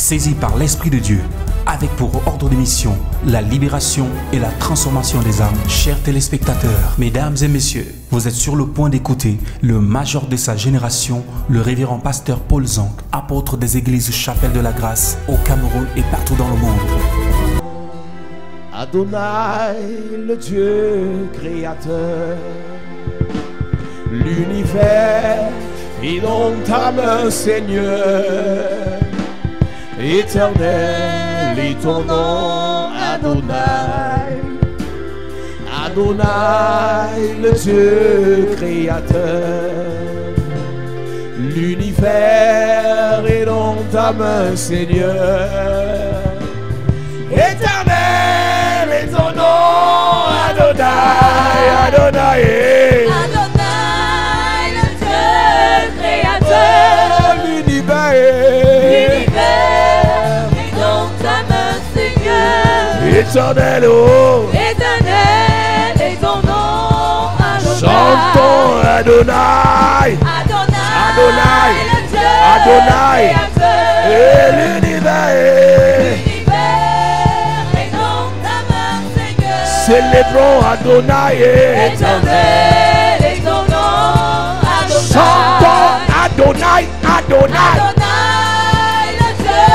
saisi par l'Esprit de Dieu, avec pour ordre de mission la libération et la transformation des âmes. Chers téléspectateurs, mesdames et messieurs, vous êtes sur le point d'écouter le major de sa génération, le révérend pasteur Paul Zank, apôtre des églises Chapelle de la Grâce au Cameroun et partout dans le monde. Adonai, le Dieu créateur, l'univers est dans ta main, Seigneur. Éternel est ton nom, Adonai. Adonai, le Dieu créateur, l'univers est dans ta main, Seigneur. Éternel est ton nom, Adonai, Adonai. Adonai, le Dieu créateur, L'univers est dans ta main, Seigneur. éternel, oh. Éternel est ton nom, Adonai. Chantons Adonai, Adonai, le Dieu Adonai. créateur, Et l'univers, est dans ta main, Seigneur. célébrons Adonai. Éternel est ton nom, Adonai. Chantons Adonai, Adonai. Adonai, le Dieu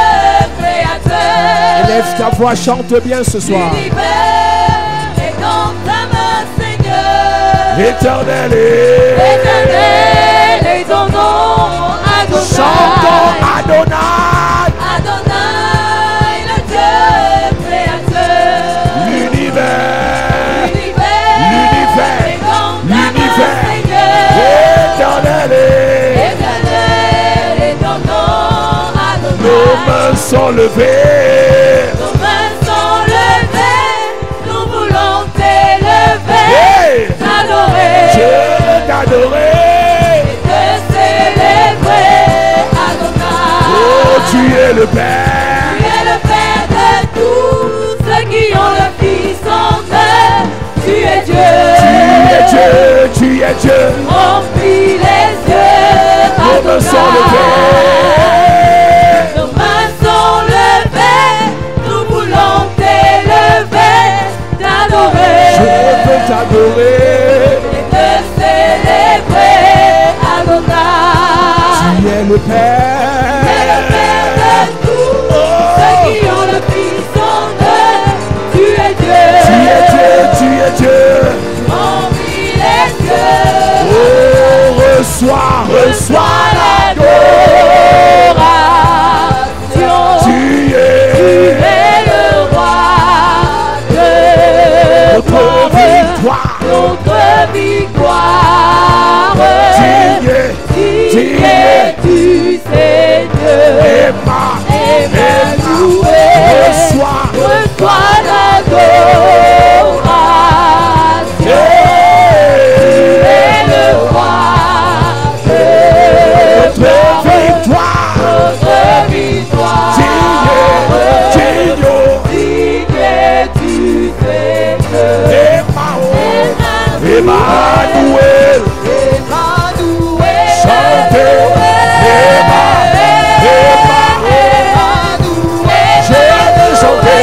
créateur. Élève ta voix, chante bien ce soir. L'univers est dans ta main, Seigneur. Éternel Éternel est ton nom, Adonai. chantons Adonai. Adonai, le Dieu créateur. L'univers, L'univers est dans ta main, Seigneur. éternel, Éternel est ton nom, Adonai. nos mains sont levées. Nos mains sont levées, nous voulons t'élever, Hey! t'adorer, Je t'adorer. te célébrer, Adonai. Oh, tu es le Père. Tu es le Père de tous ceux qui ont le Fils en eux. Tu es Dieu. Tu es Dieu, tu es Dieu. Remplis les yeux, Nos mains sont Adonai. levées. Nos mains sont levées, nous voulons t'élever, t'adorer. Je veux t'adorer. Et te célébrer, Adonai. Tu es le Père. Tu es le Père de tous ceux qui ont le Fils en eux. Tu es Dieu. Tu es Dieu, tu es Dieu. Remplis les yeux. Oh, reçois L'adoration. Tu Tu es es le roi de notre victoire. notre victoire. Tu sais Dieu. Emmanuel. Reçois l'adoration. Tu es le roi de Notre victoire. notre victoire. Digne, tu sais Dieu. Emmanuel. Chantez. Je vais chanter.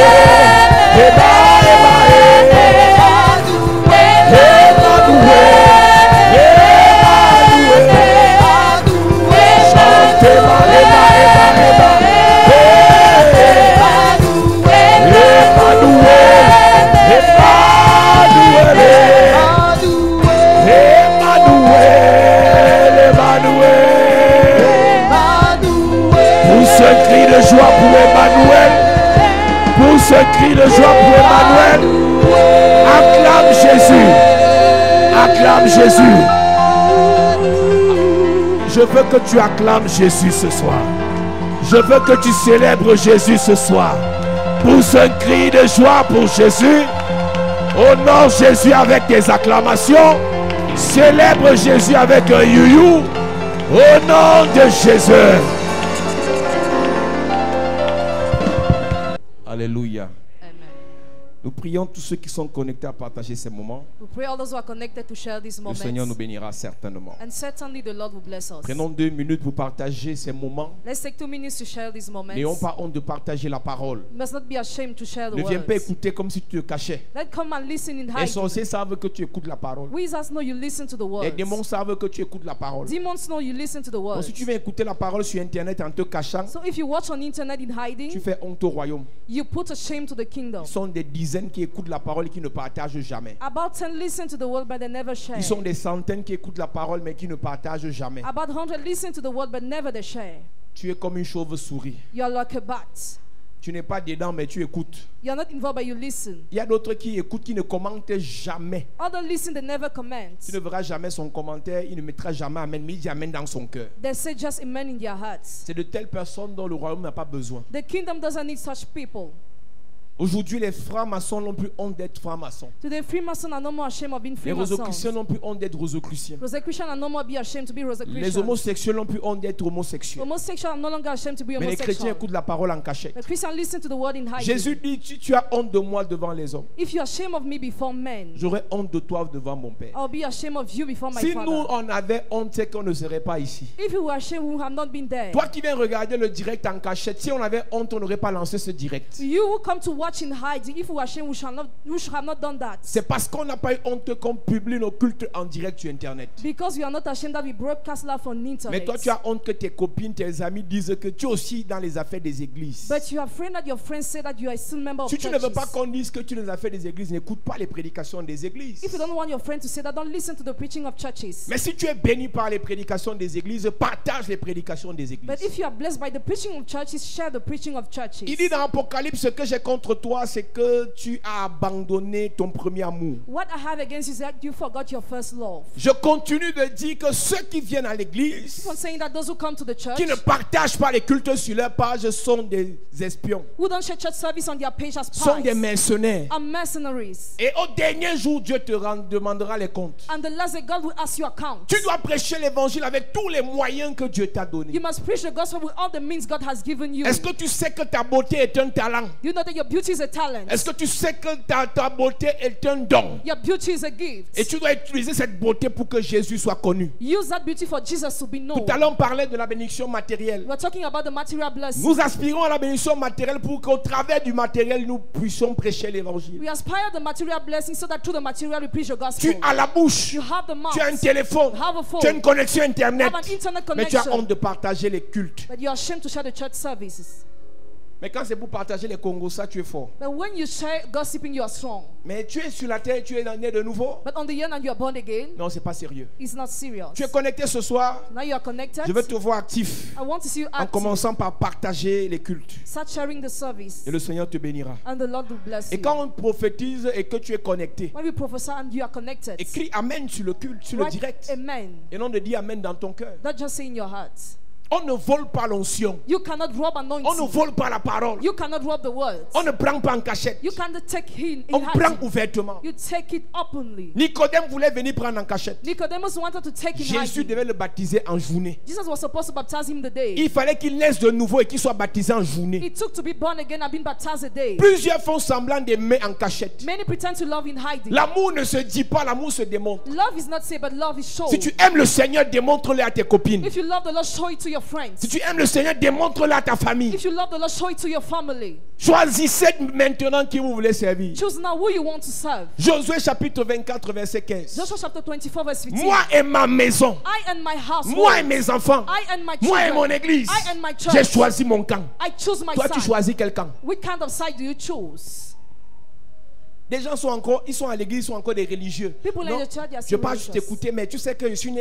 Pousse un cri de joie pour Emmanuel. Pousse un cri de joie pour Emmanuel. Acclame Jésus. Acclame Jésus. Je veux que tu acclames Jésus ce soir. Je veux que tu célèbres Jésus ce soir. Pousse un cri de joie pour Jésus. Honore Jésus avec des acclamations. Célèbre Jésus avec un you-you. Au nom de Jésus. Alléluia. Nous prions tous ceux qui sont connectés à partager ces moments. We pray all those who are connected to share these Le moments. Seigneur nous bénira certainement. And certainly the Lord will bless us. Prenons 2 minutes pour partager ces moments. Let's take 2 minutes to share these moments. N'ayons pas honte de partager la parole. You must not be ashamed to share the Ne viens pas words. écouter comme si tu te cachais. Let come and listen in Les hiding. sorciers savent que tu écoutes la parole. Wizards know you listen to the Les words. démons savent que tu écoutes la parole. Demons know you listen to the Donc words. si tu viens écouter la parole sur internet en te cachant, So if you watch on internet in tu hiding, fais honte au royaume. you put a shame to the kingdom. Ils sont des dizaines qui écoutent la parole et qui ne partagent jamais. About 10 listen to the word but they never share. Ils sont des centaines qui écoutent la parole mais qui ne partagent jamais. About 100 listen to the word but never they share. Tu es comme une chauve-souris. You are like a bat. Tu n'es pas dedans mais tu écoutes. You are not involved but you listen. Il y a d'autres qui écoutent, qui ne commentent jamais. Others listen, they never comment. Tu ne verras jamais son commentaire, il ne mettra jamais amen, mais il dit amen dans son cœur. They say just amen in their hearts. C'est de telles personnes dont le royaume n'a pas besoin. The kingdom doesn't need such people. Aujourd'hui, les francs-maçons n'ont plus honte d'être francs-maçons. Today, Freemasons are no more ashamed of being Les rosicruciens Freemasons. n'ont plus honte d'être rosicruciens. Rosicrucians are no more be ashamed to be Les Rosicrucians. homosexuels n'ont plus honte d'être homosexuels. Homosexuals are no longer ashamed to be Mais les chrétiens homosexual. écoutent la parole en cachette. The Christians listen to the word in hiding. Jésus dit, tu as honte de moi devant les hommes. If you are ashamed of me before men, J'aurais honte de toi devant mon Père. I'll be ashamed of you before my Si nous, Father. on avait honte, c'est qu'on ne serait pas ici. If you were ashamed, we would have not been there. Toi qui viens regarder le direct en cachette, si on avait honte, on n'aurait pas lancé ce direct. You who come to watch in hiding, if you were ashamed, we should have not done that. C'est parce qu'on n'a pas eu honte qu'on publie nos cultes en direct sur Internet. Because we are not ashamed that we broadcast live on internet. Mais toi, tu as honte que tes copines, tes amis disent que tu es aussi dans les affaires des églises. But you are afraid that your friends say that you are still a member of Si tu ne veux churches. pas qu'on dise que tu es dans les affaires des églises, n'écoute pas les prédications des églises. If you don't want your friend to say that, don't listen to the preaching of churches. Mais si tu es béni par les prédications des églises, partage les prédications des But églises. if you are blessed by the preaching of churches, share the preaching of churches. Il dit dans Apocalypse, ce que j'ai contre toi, c'est que tu as abandonné ton premier amour. What I have against you is that you forgot your first love. Je continue de dire que ceux qui viennent à l'église, Keep on saying that those who come to the church, qui ne partagent pas les cultes sur leur page, sont des espions, who don't share church service on their page as sont des spies, mercenaires. are mercenaries. Et au dernier jour, Dieu te demandera les comptes. And the last day, God will ask you account. Tu dois prêcher l'évangile avec tous les moyens que Dieu t'a donnés. You must preach the gospel with all the means God has given you. Est-ce que tu sais que ta beauté est un talent? You know that your beauty is a talent. Est-ce que tu sais que ta beauté est un don? Your beauty is a gift. Et tu dois utiliser cette beauté pour que Jésus soit connu. Use that beauty for Jesus to be known. Tout à l'heure, on parlait de la bénédiction matérielle. We're talking about the material blessing. Nous aspirons à la bénédiction matérielle pour qu'au travers du matériel, nous puissions prêcher l'évangile. We aspire the material blessing so that through the material we preach the gospel. Tu as la bouche, You have the mouth. tu as un téléphone, You have a phone. tu as une connexion internet, You have an internet mais tu as connection. honte de partager les cultes. But you are ashamed to share the church services. Mais quand c'est pour partager les Congos, ça tu es fort. But when you share gossiping, you are strong. Mais tu es sur la terre, tu es né de nouveau. But on the end and you are born again, Non, c'est pas sérieux. it's not serious. Tu es connecté ce soir. Now you are connected. Je veux te voir actif. I want to see you En active. commençant par partager les cultes. Start sharing the service. Et le Seigneur te bénira. And the Lord will bless Et you. quand on prophétise et que tu es connecté, When we prophesy and you are connected, écris Amen sur le culte, sur le write direct. amen. Et non de dire Amen dans ton cœur. Not just say in your heart. On ne vole pas l'onction. You cannot rob On ne anointing. vole pas la parole. You cannot rob the words. On ne prend pas en cachette. You cannot take in On prend hiding. ouvertement. You take it openly. Nicodème voulait venir prendre en cachette. Nicodemus wanted to take in Jésus hiding. devait le baptiser en journée. Jesus was supposed to baptize him the day. Il fallait qu'il naisse de nouveau et qu'il soit baptisé en journée. It took to be born again and being baptized a day. Plusieurs font semblant d'aimer en cachette. Many pretend to love in hiding. L'amour ne se dit pas, l'amour se démontre. Love is not said, but love is shown. Si tu aimes le Seigneur, démontre-le à tes copines. If you love the Lord, show it to your friends. Si tu aimes le Seigneur, démontre-le à ta famille. If you love the Lord, show it to your family. Choisissez maintenant qui vous voulez servir. Choose now who you want to serve. Josué chapitre 24, verset 15. Joshua chapter 24, verse 15. Moi et ma maison, I and my house. moi et mes enfants, I and my moi et children. mon église, I and my church. j'ai choisi mon camp. I choose my Toi, tu side. choisis quel camp? Which kind of side do you choose? Des gens sont encore, ils sont à l'église, ils sont encore des religieux. People in Non, the church, they are je still pas juste religious. t'écouter, mais tu sais que je suis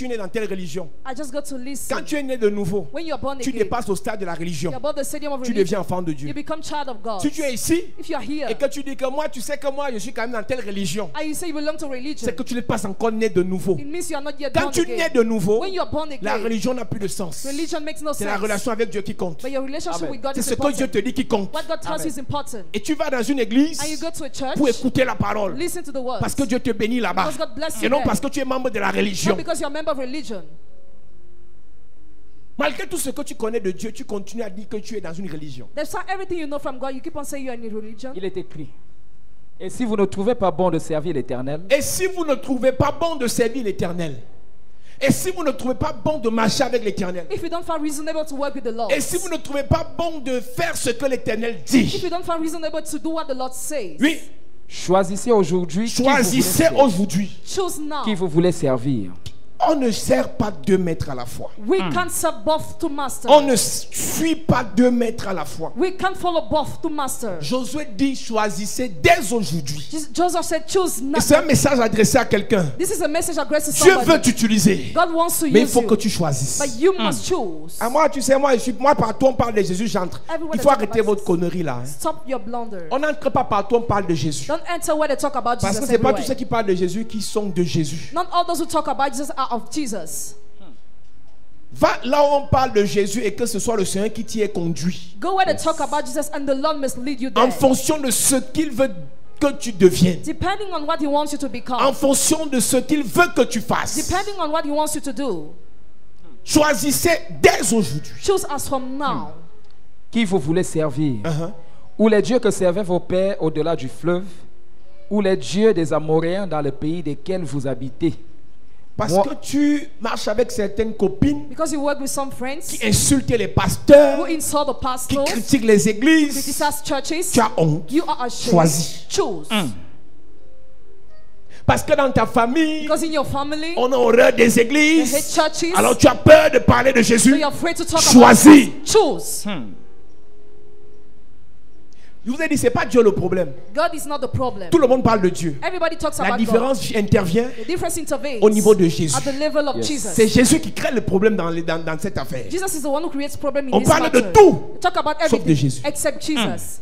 né dans telle religion. I just got to listen. Quand tu es né de nouveau, When you are born tu again, dépasses au stade de la religion. you're above the stadium of Tu religion. deviens enfant de You Dieu. become child of God. Si tu es ici If you are here et que tu dis que moi, tu sais que moi, je suis quand même dans telle religion, and you say you belong to religion, c'est que tu n'es pas encore né de nouveau. it means you are not yet Quand born tu nais again. de nouveau, When you are born la again, religion n'a plus de sens. religion makes no C'est la sense. relation avec Dieu qui compte. But your relationship with God C'est is ce que Dieu te important. dit qui compte. What God tells you is important. Et tu vas dans une église And you go to a church, pour écouter la parole. listen to the word. Parce que Dieu te bénit là-bas. Because God bless you Et non there. parce que tu es membre de la religion. Not because you're a member of religion. Malgré tout ce que tu connais de Dieu, tu continues à dire que tu es dans une religion. Despite everything you know from God, you keep on saying you're in a religion. Il est écrit, Il est écrit, il est écrit, il est écrit. il est écrit, il est écrit. Il est écrit. Et si vous ne trouvez pas bon de servir l'Éternel, Et si vous ne trouvez pas bon de servir l'Éternel, et si vous ne trouvez pas bon de marcher avec l'Éternel, If you don't find reasonable to work with the Lord, et si vous ne trouvez pas bon de faire ce que l'Éternel if dit, you don't find reasonable to do what the Lord says, oui, choisissez aujourd'hui choisissez aujourd'hui. choose now. qui vous voulez servir. On ne sert pas 2 maîtres à la fois. We can't serve both to master. On ne suit pas 2 maîtres à la fois. We can't follow both to master. Josué dit choisissez dès aujourd'hui. Joseph said, choose now. Et c'est un message adressé à quelqu'un. This is a message addressed to Dieu somebody. veut t'utiliser, God wants to mais il use faut you, que tu choisisses. but you must choose. À moi, tu sais, moi partout on parle de Jésus, j'entre. Everywhere Il they faut talk arrêter about votre Jesus. connerie là. Hein. Stop your blunder. On n'entre pas partout, on parle de Jésus. Don't enter where they talk about Parce Jesus que c'est pas tous everywhere. ceux qui parlent de Jésus qui sont de Jésus. Not all those who talk about Jesus are of Jesus. Va là où on parle de Jésus et que ce soit le Seigneur qui t'y est conduit. Go where they talk about Jesus and the Lord must lead you there. En fonction de ce qu'il veut que tu deviennes. Depending on what He wants you to become. En fonction de ce qu'il veut que tu fasses. Depending on what He wants you to do. Choisissez dès aujourd'hui. Choose us from now. Qui vous voulez servir? Uh-huh. Ou les dieux que servaient vos pères au-delà du fleuve, ou les dieux des Amoréens dans le pays desquels vous habitez. Parce Moi- que tu marches avec certaines copines Because you work with some friends qui insultent les pasteurs, who insult the qui pastors, critiquent les églises. criticize churches, Tu as honte. you are ashamed. Choisis. Choose. Parce que dans ta famille, Because in your family, on a horreur des they hate églises. churches, Alors tu as peur de parler de so Jésus. you're afraid to talk Choisis. about Jesus. Choose. Je vous ai dit, c'est pas Dieu le problème. God is not the problem. Tout le monde parle de Dieu. Everybody talks La about God. différence intervient The difference intervenes au niveau de Jésus. at the level of Yes. Jesus. C'est Jésus qui crée le problème dans cette affaire. Jesus is the one who creates problem in On this parle de matter. tout, We talk about sauf de everything Jésus. except Jesus.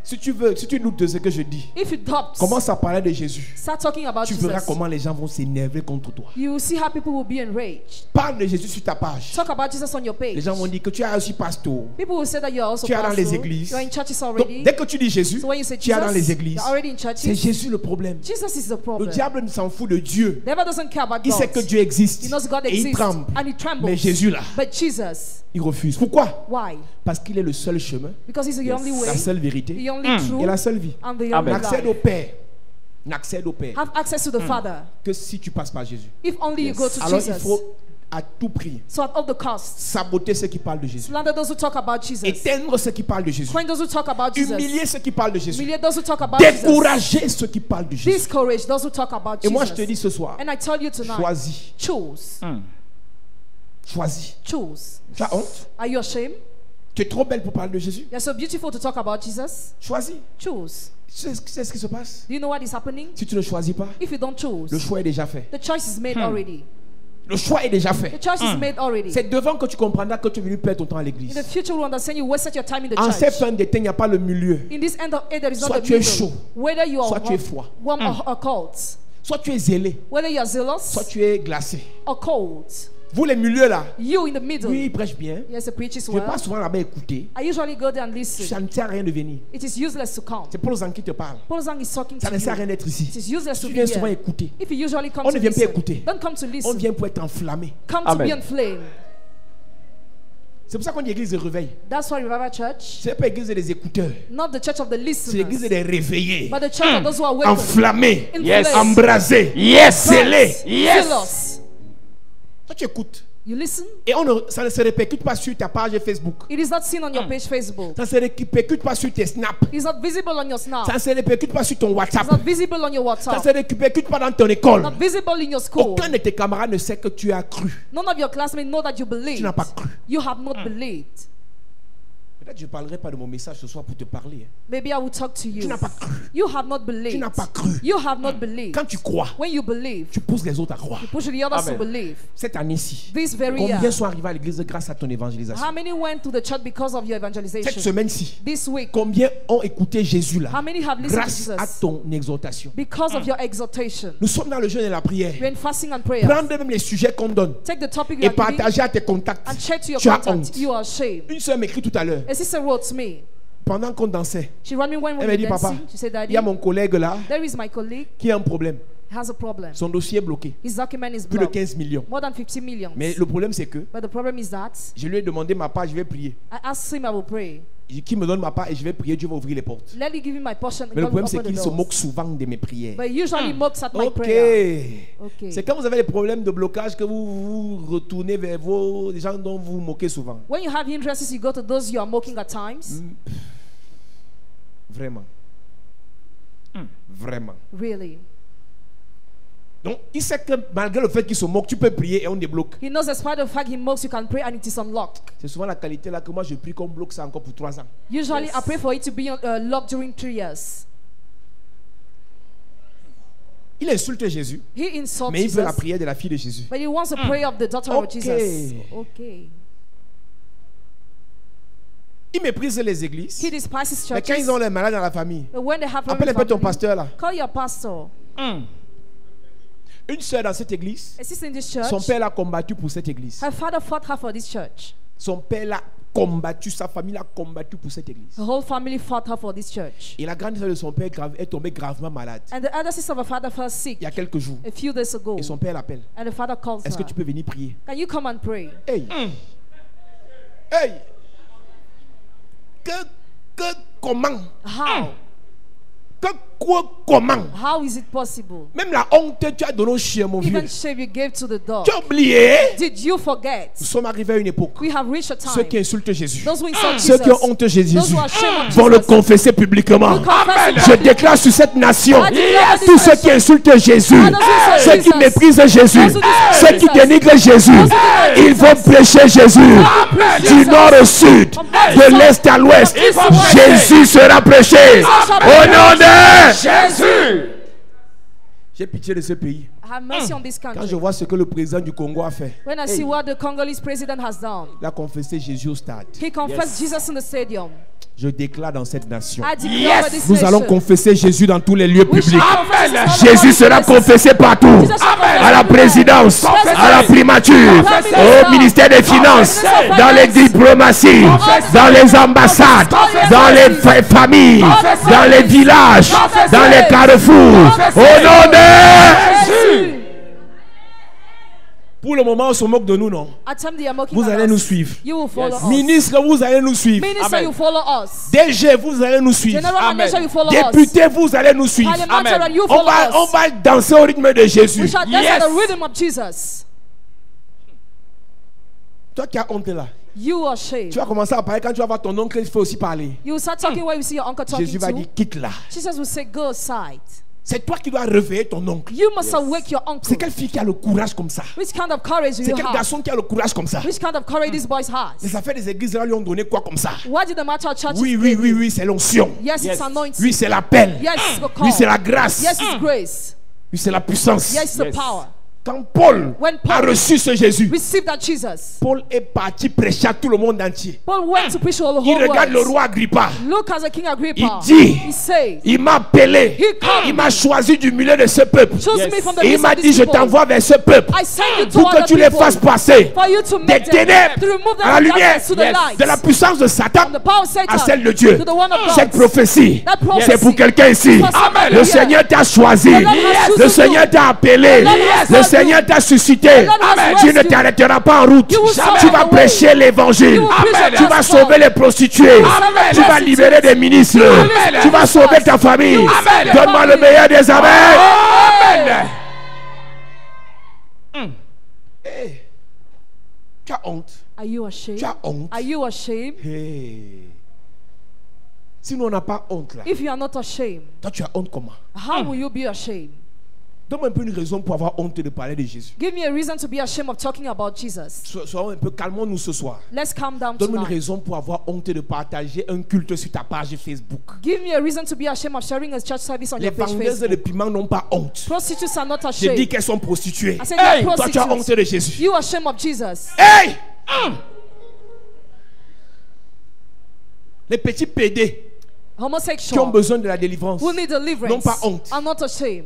Si tu doutes de ce que je dis, If you doubt, commence à parler de Jésus. start talking about Tu verras Jesus. comment les gens vont s'énerver contre toi. You will see how people will be enraged. Parle de Jésus sur ta page. Talk about Jesus on your Les page. gens vont dire que tu es aussi pasteur. People will say that you're also Tu es dans les pastor. églises. You're in churches Donc, already. dès que tu dis Jésus, So when you say tu es dans les Jesus, églises. you're already in C'est churches. Jésus le problème. Jesus is the Le problem. diable ne s'en fout de Dieu. The devil doesn't care about Il sait que God. Dieu existe. He knows God Et il exists tremble. and he trembles. Mais Jésus là, But Jesus, il refuse. Pourquoi? why? Parce qu'il est le seul chemin, Because he's the only way, la seule vérité the only et truth, la seule vie. and the Amen. only N'accède au life. Père. N'accède au Père Have access to the Father que si tu passes par Jésus. if only you go to Alors il Jesus. faut à tout prix So at all the costs, saboter ceux qui parlent de Jésus. slander those who talk about Jesus. Éteindre ceux qui parlent de Jésus. Quench those who talk about Jesus. Humilier ceux qui parlent de Jésus. Humiliate those who talk about Jesus. Décourager ceux qui parlent de Jésus. Discourage those who talk about Et moi je te Jesus. dis ce soir, And I tell you tonight, choisis. choose. Choisis. Choose. Tu as honte? Are you ashamed? Tu es trop belle pour parler de Jésus? You're so beautiful to talk about Jesus. Choisis. Choose. Tu sais ce qui se passe? Do you know what is happening? Si tu ne choisis pas, If you don't choose, le choix est déjà fait. the choice is made already. Le choix est déjà The fait. choice is made already. C'est devant que tu comprendras que tu es venu perdre ton temps à In l'église. the future, you will understand you wasted your time in the En cette church. fin d'été, il n'y a pas le milieu. In this end of it, there is not Soit a tu es middle. chaud, Whether you are soit tu es froid. warm or cold. Soit tu es zélé, Whether you are zealous soit tu es glacé. or cold. Vous les milieux là, You in the middle. oui, il prêche bien. Yes, the preaches Je ne vais well. pas souvent là-bas écouter. I usually go there and listen. Ça ne sert à rien de venir. It is useless to come. C'est Paul Zang qui te parle. Paul Zhang is talking Ça to ne sert à rien you. d'être ici. It is useless to Tu be viens souvent here. écouter. If you usually come On to ne vient pas listen, écouter. don't come to On listen. vient pour être enflammé. Come to Amen. be inflamed. C'est pour ça qu'on dit église de réveil. That's why Revival Church, Ce n'est pas église des écouteurs. not the church of the C'est l'église listeners, des réveillés. but the church of those who are awakened, Enflammés. Yes. inflamed, Embrasés. Yes. Zélés. zealous. Toi, tu écoutes. You listen. Et ça ne se répercute pas sur ta page Facebook. It is not seen on your page Facebook. Ça ne se répercute pas sur tes snaps. It's not visible on your Snap. Ça ne se répercute pas sur ton WhatsApp. It's not visible on your Ça ne WhatsApp. se répercute pas dans ton école. Not visible in your school. Aucun de tes camarades ne sait que tu as cru. None of your classmates know that you Tu believe. n'as pas cru. You have not believed. Peut-être que je ne parlerai pas de mon message ce soir pour te parler. hein. Maybe I will talk to Tu you. n'as pas cru. You have not Tu believed. n'as pas cru. You have not believed. Quand tu crois, When you believe, tu pousses les autres à croire. push the others to Amen. believe. Cette année-ci, This very year, combien sont arrivés à l'église grâce à ton évangélisation? how many went to the church because of your Cette evangelization? semaine-ci, This week, combien ont écouté Jésus là how many have listened to grâce à Jesus ton exhortation? because of your exhortation? Nous sommes dans le jeûne et la prière. We're in fasting and prayer. Prends même les sujets qu'on donne Take the topic you et are giving partager à tes contacts. and share to your Tu as contact. honte. You are ashamed. Une sœur m'écrit tout à l'heure, A sister wrote to me. pendant qu'on dansait. She wrote me when we Elle were m'a dit, papa, dancing. She said, il Daddy, y a mon collègue là there is my colleague. qui a un problème. Has a problem. Son dossier est bloqué. His document is Plus de blocked. 15 millions. More than 50 million. Mais le problème c'est que But the problem is that je lui ai demandé ma part, je vais prier. I asked him, I will pray. qui me donne ma part et je vais prier, Dieu va ouvrir les portes. Let me give you my portion. And Mais le God will problème, c'est open the qu'il se doors. moque souvent de mes prières. But he usually mocks at my Ok. prayer. Okay. C'est quand vous avez des problèmes de blocage que vous vous retournez vers les gens dont vous vous moquez souvent. When you have hindrances, you go to those you are mocking at times. Vraiment. Vraiment. Really. Donc, il sait que malgré le fait qu'il se moque, tu peux prier et on débloque. He knows despite the fact he mocks, you can pray and it is unlocked. C'est souvent la qualité là que moi je prie qu'on bloque ça encore pour 3 ans. Usually, I pray for it to be locked during 3 years. Il insulte Jésus, He insults mais il veut la Jesus, prière de la fille de Jésus. but he wants the prayer of the daughter of Okay. Jesus. Okay. Il méprise les églises. He despises Mais quand churches. ils ont les malades dans la famille, But when they have appelle un peu ton family, pasteur là. call your pastor. Une sœur dans cette église, A sister in this church. son père l'a combattu pour cette église. Her father fought her for this church. Son père l'a combattu, sa famille l'a combattu pour cette église. The whole family fought her for this church. Et la grande sœur de son père est tombée gravement malade And the elder sister of her father fell sick il y a quelques jours. a few days ago. Et son père l'appelle. And the father calls Est-ce que her. tu peux venir prier? Can you come and pray? Hey! Hey! Comment? How? Comment? How is it possible? Même la honte, tu as donné au chien, mon vieux. Even shame you gave to the dog. Tu as oublié? Did you forget? Nous sommes arrivés à une époque. We have reached a Ceux time. qui insultent Jésus, Those who insult ceux qui ont Jesus, honte de Jésus, those who are ashamed of vont le Jesus, confesser publiquement. will confess it Je publicly. déclare sur cette nation, I declare tous this ceux qui nation, insultent Jésus, and those who insult ceux qui Jesus, méprisent Jésus, those who despise ceux qui Jesus, dénigrent Jésus, those who deny ils Jesus, vont prêcher Jésus preach du Jesus, nord au sud, from de l'est à l'ouest. east to west. Jésus sera prêché shall be au nom de Jésus. J'ai pitié de ce pays. Have mercy on this Quand je country. vois ce que le président du Congo a fait, When I see what the Congolese president has done, il a confessé Jésus au stade. he confessed Jesus in the stadium. Je déclare dans cette nation, I declare over this nous allons nation, confesser Jésus dans tous les lieux we shall publics. confess Jesus all Jésus over sera the places. confessé partout, Jesus shall confess à la everywhere. présidence, à la primature, au ministère des Finances, dans les diplomaties, dans les ambassades, dans les familles, dans les villages, dans les carrefours, au nom de Jésus. Pour le moment, on se moque de nous, non? At time they are mocking Vous at allez us. nous suivre. You will follow us. Ministre, vous allez nous suivre. Minister, you follow us. DG, vous allez nous suivre. General manager, you follow us. Député, vous allez nous suivre. Parliamentarian, you On follow va, on us. va danser au rythme de Jésus. We shall dance at the rhythm of Jesus. Toi qui as honte là, You are ashamed. tu vas commencer à parler quand tu vas voir ton oncle, il faut aussi parler. You will start talking where you see your uncle talking Jésus va dire to. quitte là. Jesus will say, go aside. C'est toi qui dois réveiller ton oncle. You must awake your uncle. C'est quelle fille qui a le courage comme ça? Which kind of courage do C'est you quel have? garçon qui a le courage comme ça? Which kind of courage this boy Les has? affaires des églises là lui ont donné quoi comme ça? What did the matter of church Oui, give you? c'est l'onction. Yes, it's anointing. Oui, c'est l'appel. Yes, it's the Oui, call. c'est la grâce. Yes, it's grace. Oui, c'est la puissance. Yes, it's the power. Quand Paul When Paul a reçu ce Jésus, receive that Jesus. Paul est parti prêcher à tout le monde entier. Paul went to preach to the Il whole regarde le world. roi Agrippa. Look at the King Agrippa. Il dit, He says, il m'a appelé. He called Il m'a choisi du milieu de ce peuple. choose me from the Et il midst m'a of dit, these je people. t'envoie vers ce peuple I send you to pour que other tu les people. fasses passer For you to des make them, ténèbres to remove them à la from lumière, darkness to the light. de la puissance de Satan From the power of Satan à celle de Dieu. to the one of God. Cette prophétie, That prophecy c'est pour quelqu'un ici. for somebody Le here. Seigneur t'a choisi. The Lord has chosen Le you. Seigneur t'a appelé. The Lord has Le called Seigneur you. t'a suscité. The Lord has Tu ne raised you. t'arrêteras pas en route. You will stop Tu on vas the way. prêcher l'évangile. You will preach the Tu vas gospel. sauver les prostituées. Amen. Tu vas libérer des ministres. Amen. Tu vas sauver ta famille. You will save your Donne-moi le family. meilleur des amens. Amen. Hey. Tu as honte. Are you ashamed? Tu as honte. Are you ashamed? Hey. Si nous on n'a pas honte là, If you are not ashamed, toi tu as honte comment? how will you be ashamed? Donne-moi un peu une raison pour avoir honte de parler de Jésus. Give me a reason to be ashamed of talking about Jesus. Soyons un peu, calmons-nous ce soir. Let's calm down Donne-moi une tonight. raison pour avoir honte de partager un culte sur ta page Facebook. Give me a reason to be ashamed of sharing a church service on Les your page vendeuses de Facebook. piments n'ont pas honte. Prostitutes are not Je dis ashamed. qu'elles sont prostituées. I said you're Toi tu as honte prostitutes. de Jésus. You are ashamed of Jesus. Hey! Les petits PD qui ont Homosexual besoin de la délivrance who need n'ont deliverance pas honte. are not ashamed.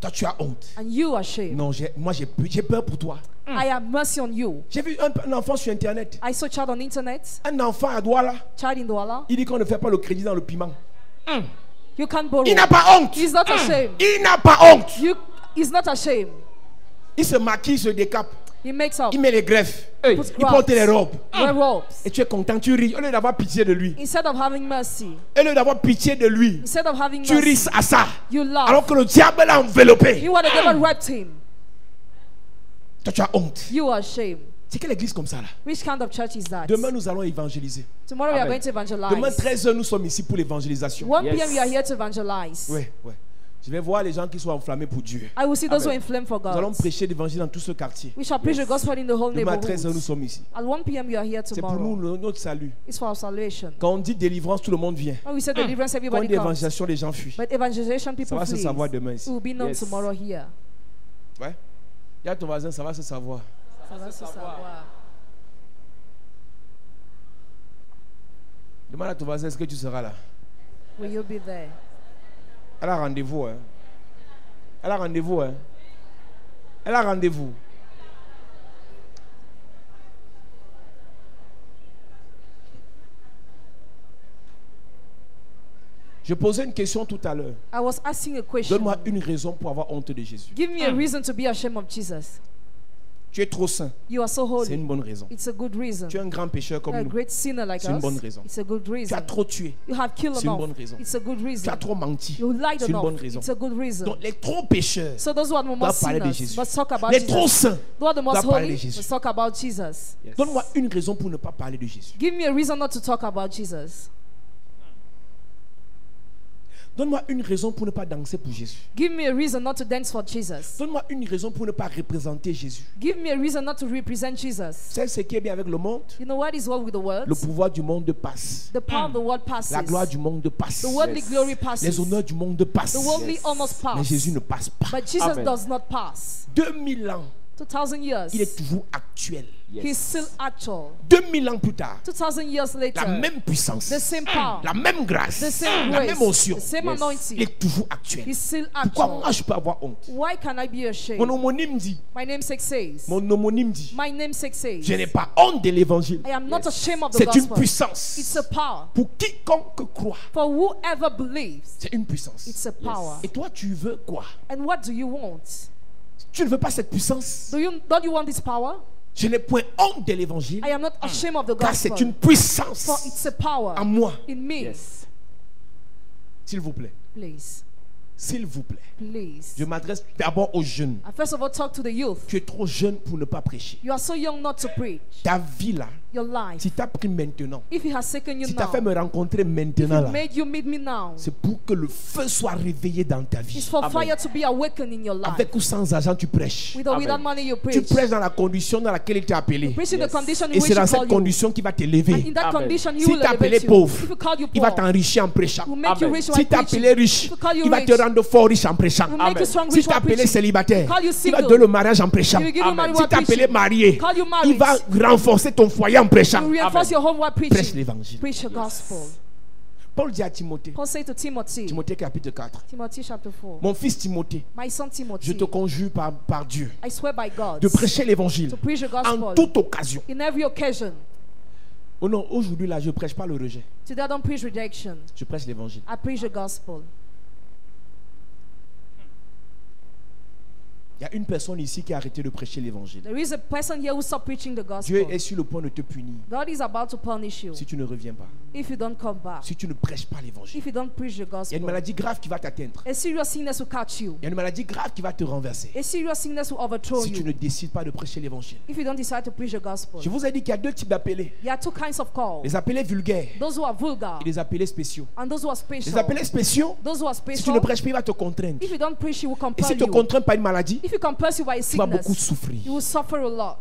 Toi tu as honte. And you are ashamed. Non, moi j'ai peur pour toi. I have mercy on you. J'ai vu un enfant sur internet. I saw a child on internet, Un enfant à Douala. child in Douala. Il dit qu'on ne fait pas le crédit dans le piment. You can't borrow. Il n'a pas honte. He's not ashamed. Il n'a pas honte. He's not ashamed. Il se maquille, se décape. He makes up. Il met les greffes. Hey. Puts Il porte les robes. Wear robes. Et tu es content, tu ris. Au lieu d'avoir pitié de lui. Instead of having mercy. Au lieu d'avoir pitié de lui. Instead of having Tu ris mercy. à ça. You laugh. Alors que le diable l'a enveloppé. You want to devil wrapped him. Toi, tu as honte. You are ashamed. C'est quelle église comme ça là? Which kind of church is that? Demain, nous allons évangéliser. Tomorrow we are Amen. going to Demain, evangelize. 13h, nous sommes ici pour l'évangélisation. 1 Yes. p.m. we are here to evangelize. Ouais, ouais. Je vais voir les gens qui sont enflammés pour Dieu. I will see those who are Amen. inflamed for Nous allons God. prêcher l'évangile dans tout ce quartier. We shall preach the gospel in the whole Demain, à 13h, nous neighborhood. sommes ici. At 1 p.m. we are here C'est pour nous tomorrow. notre salut. It's for our salvation. Quand on dit délivrance, tout le monde vient. When we say deliverance, Quand on everybody dit comes. évangélisation, les gens fuient. But evangelization, Ça people va se flee. savoir demain It ici. will be known Yes. tomorrow here. Ouais. Il y a ton voisin, ça va se savoir. Ça va se savoir. Demande à ton voisin, est-ce que tu seras là? Will you be there? Elle a rendez-vous, hein. Elle a rendez-vous, hein. Elle a rendez-vous. Je posais une question tout à l'heure. I was asking a question. Donne-moi une raison pour avoir honte de Jésus. Give me a reason to be ashamed of Jesus. Tu es trop saint. You are so C'est une holy. bonne raison. It's a good reason. Tu es un grand pécheur comme You're a nous. great sinner like C'est une us. bonne raison. It's a good Tu as reason. trop tué. You have killed C'est une enough. bonne raison. It's a good Tu as reason. trop menti. You lied C'est une bonne enough. raison. It's a good reason. Donc les trop pécheurs So those who are the most doivent parler de sinners Jésus. must talk about Les trop Jesus. saints Those who are the most doivent parler de holy Jésus. must talk about Jesus. Yes. Donne-moi une raison pour ne pas parler de Jésus. Give me a reason not to talk about Jesus. Donne-moi une raison pour ne pas danser pour Jésus. Give me a reason not to dance for Jesus. Donne-moi une raison pour ne pas représenter Jésus. Give me a reason not to represent Jesus. C'est ce qui est bien avec le monde. You know what is well with the world? Le pouvoir du monde passe. The power of the world passes. La gloire du monde passe. The worldly Yes. glory passes. Les honneurs du monde passent. The worldly Yes. honors Mais pass. Jésus ne passe pas. But Jesus Amen. does not pass. 2000 ans, 2,000 years. il est toujours actuel. Yes. He's still actual. 2000 ans plus tard, 2,000 years later. la même puissance, The same power. la même grâce, The same la grace. même onction, The same Yes. il anointing. est toujours actuel. He's still Pourquoi actual. moi je peux avoir honte? Why can I be ashamed? Mon homonyme dit, My namesake says. mon homonyme dit, My namesake says. je n'ai pas honte de l'évangile. I am not ashamed of the C'est une gospel. puissance. It's a power. Pour quiconque croit, For whoever believes, c'est une puissance. it's a power. Et toi, tu veux quoi? And what do you want? Tu ne veux pas cette puissance? Don't you want this power? Je n'ai point honte de l'évangile, I am not ashamed of the car gospel. c'est une puissance For it's a power en moi. in me. Yes. S'il vous plaît, Please, s'il vous plaît. please. Je m'adresse d'abord aux jeunes. I first of all talk to the youth. Tu es trop jeune pour ne pas prêcher. You are so young not to preach. Ta vie là, Your life. si tu as pris maintenant, If he has taken you si tu as now, fait me rencontrer if maintenant he là, made you meet me now, c'est pour que le feu soit réveillé dans ta it's vie. for Amen. fire to be awakened in your life. Avec ou sans argent, tu prêches. With or Amen. without money, you Tu preach. prêches dans la condition dans laquelle il t'a appelé. Preach in the Yes. condition in Et which c'est he dans called cette you. condition qu'il va And t'élever. in that Amen. condition, he Si will t'a appelé elevate you. pauvre, If he called you il va poor, t'enrichir en prêchant. he will make you Amen. rich Si while t'a preaching. appelé riche, If he call you il va te rich, rendre fort riche en prêchant. he will make you Amen. strong Si rich t'as while appelé preaching. célibataire, Call you il va single. donner le mariage en prêchant. He will give you Amen. money Si while t'as appelé preaching. marié, Call you il va married. renforcer ton foyer en prêchant. He will reinforce Amen. your home while Prêche preaching. l'évangile. Preach the gospel. Paul dit à Timothée, Paul said to Timothy, Timothée chapitre 4, Timothy chapter 4, mon fils Timothée, my son je Timothy, te conjure par Dieu I swear by God, de prêcher l'évangile to preach the en gospel toute occasion. in every occasion. Oh non, aujourd'hui là, je prêche pas le rejet. Today I don't preach rejection. Je prêche l'évangile. I preach the gospel. Il y a une personne ici qui a arrêté de prêcher l'évangile. There is a person here who stopped preaching the Dieu gospel. est sur le point de te punir God is about to punish you si tu ne reviens pas, if you don't come back, si tu ne prêches pas l'évangile. if you don't preach the Il y a une gospel. maladie grave qui va t'atteindre. A serious sickness will catch you. Il y a une maladie grave qui va te renverser A serious sickness will overthrow si tu ne you décides pas de prêcher l'évangile. if you don't decide to preach the gospel. Je vous ai dit qu'il y a deux types d'appelés. There are two kinds of calls. Les appelés vulgaires Those who are vulgar et les appelés spéciaux. and those who are Les special. appelés spéciaux, Those who are si tu ne special, prêches pas, il va te contraindre. if you don't preach, he will Et compel si tu te you. contrains par une maladie, If you compel you by a tu vas beaucoup sickness, souffrir. you will suffer a lot.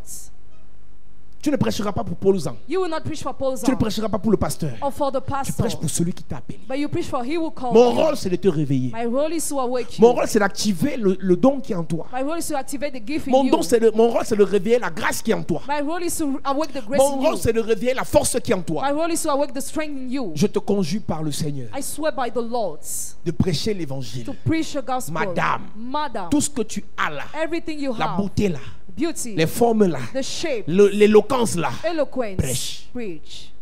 Tu ne prêcheras pas pour Paul Zan. You will not preach for Paul Tu ne Zan prêcheras pas pour le pasteur. or for the Tu pastor, prêches pour celui qui t'a appelé. but you preach for he will call Mon you. rôle, c'est de te réveiller. My role is to awake Mon you. rôle, c'est d'activer le don qui est en toi. My role is to activate the gift in Mon you. rôle, c'est de réveiller la grâce qui est en toi. My role is to awake the grace Mon in rôle, you. c'est de réveiller la force qui est en toi. My role is to awake the strength in you. Je te conjure par le Seigneur I swear by the Lord de prêcher l'évangile. to preach the gospel. Madame, Madam, tout ce que tu as là, everything you la have, beauté là, beauty, les formes là, the shape, l'éloquence là, eloquence, Prêche. preach.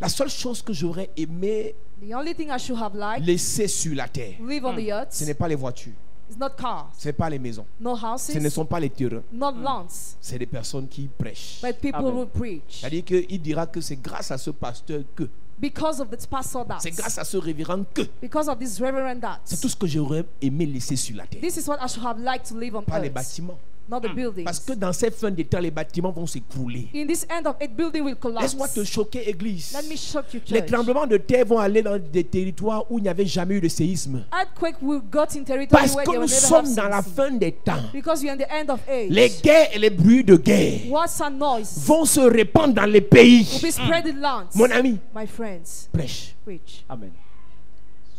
la seule chose que j'aurais aimé The only thing I should have liked, laisser sur la terre, live on the earth, ce n'est pas les voitures, It's not cars, Ce n'est pas les maisons. no Ce ne houses, sont pas les terrains. not lawns, C'est des personnes qui prêchent. but people Amen. who preach. C'est-à-dire qu'il dira que c'est grâce à ce pasteur que. Because of this pastor that. C'est grâce à ce révérend que. Because of this reverend that. C'est tout ce que j'aurais aimé laisser sur la terre. This is what I should have liked to live on Pas les earth, bâtiments. not the buildings. Parce que dans ces fins de temps, les bâtiments vont s'écrouler. In this end of it, building will collapse. Laisse-moi te choquer, église. Let me shock you, Les church. tremblements de terre vont aller dans des territoires où il n'y avait jamais eu de séisme. Earthquake will go in territory Parce where que they nous will never sommes have dans la seen. fin des temps. Because we are in the end of age. Les guerres et les bruits de guerre What's a noise vont se répandre dans les pays. will be spread in lands. Mon ami, My friends, prêche. preach. Amen.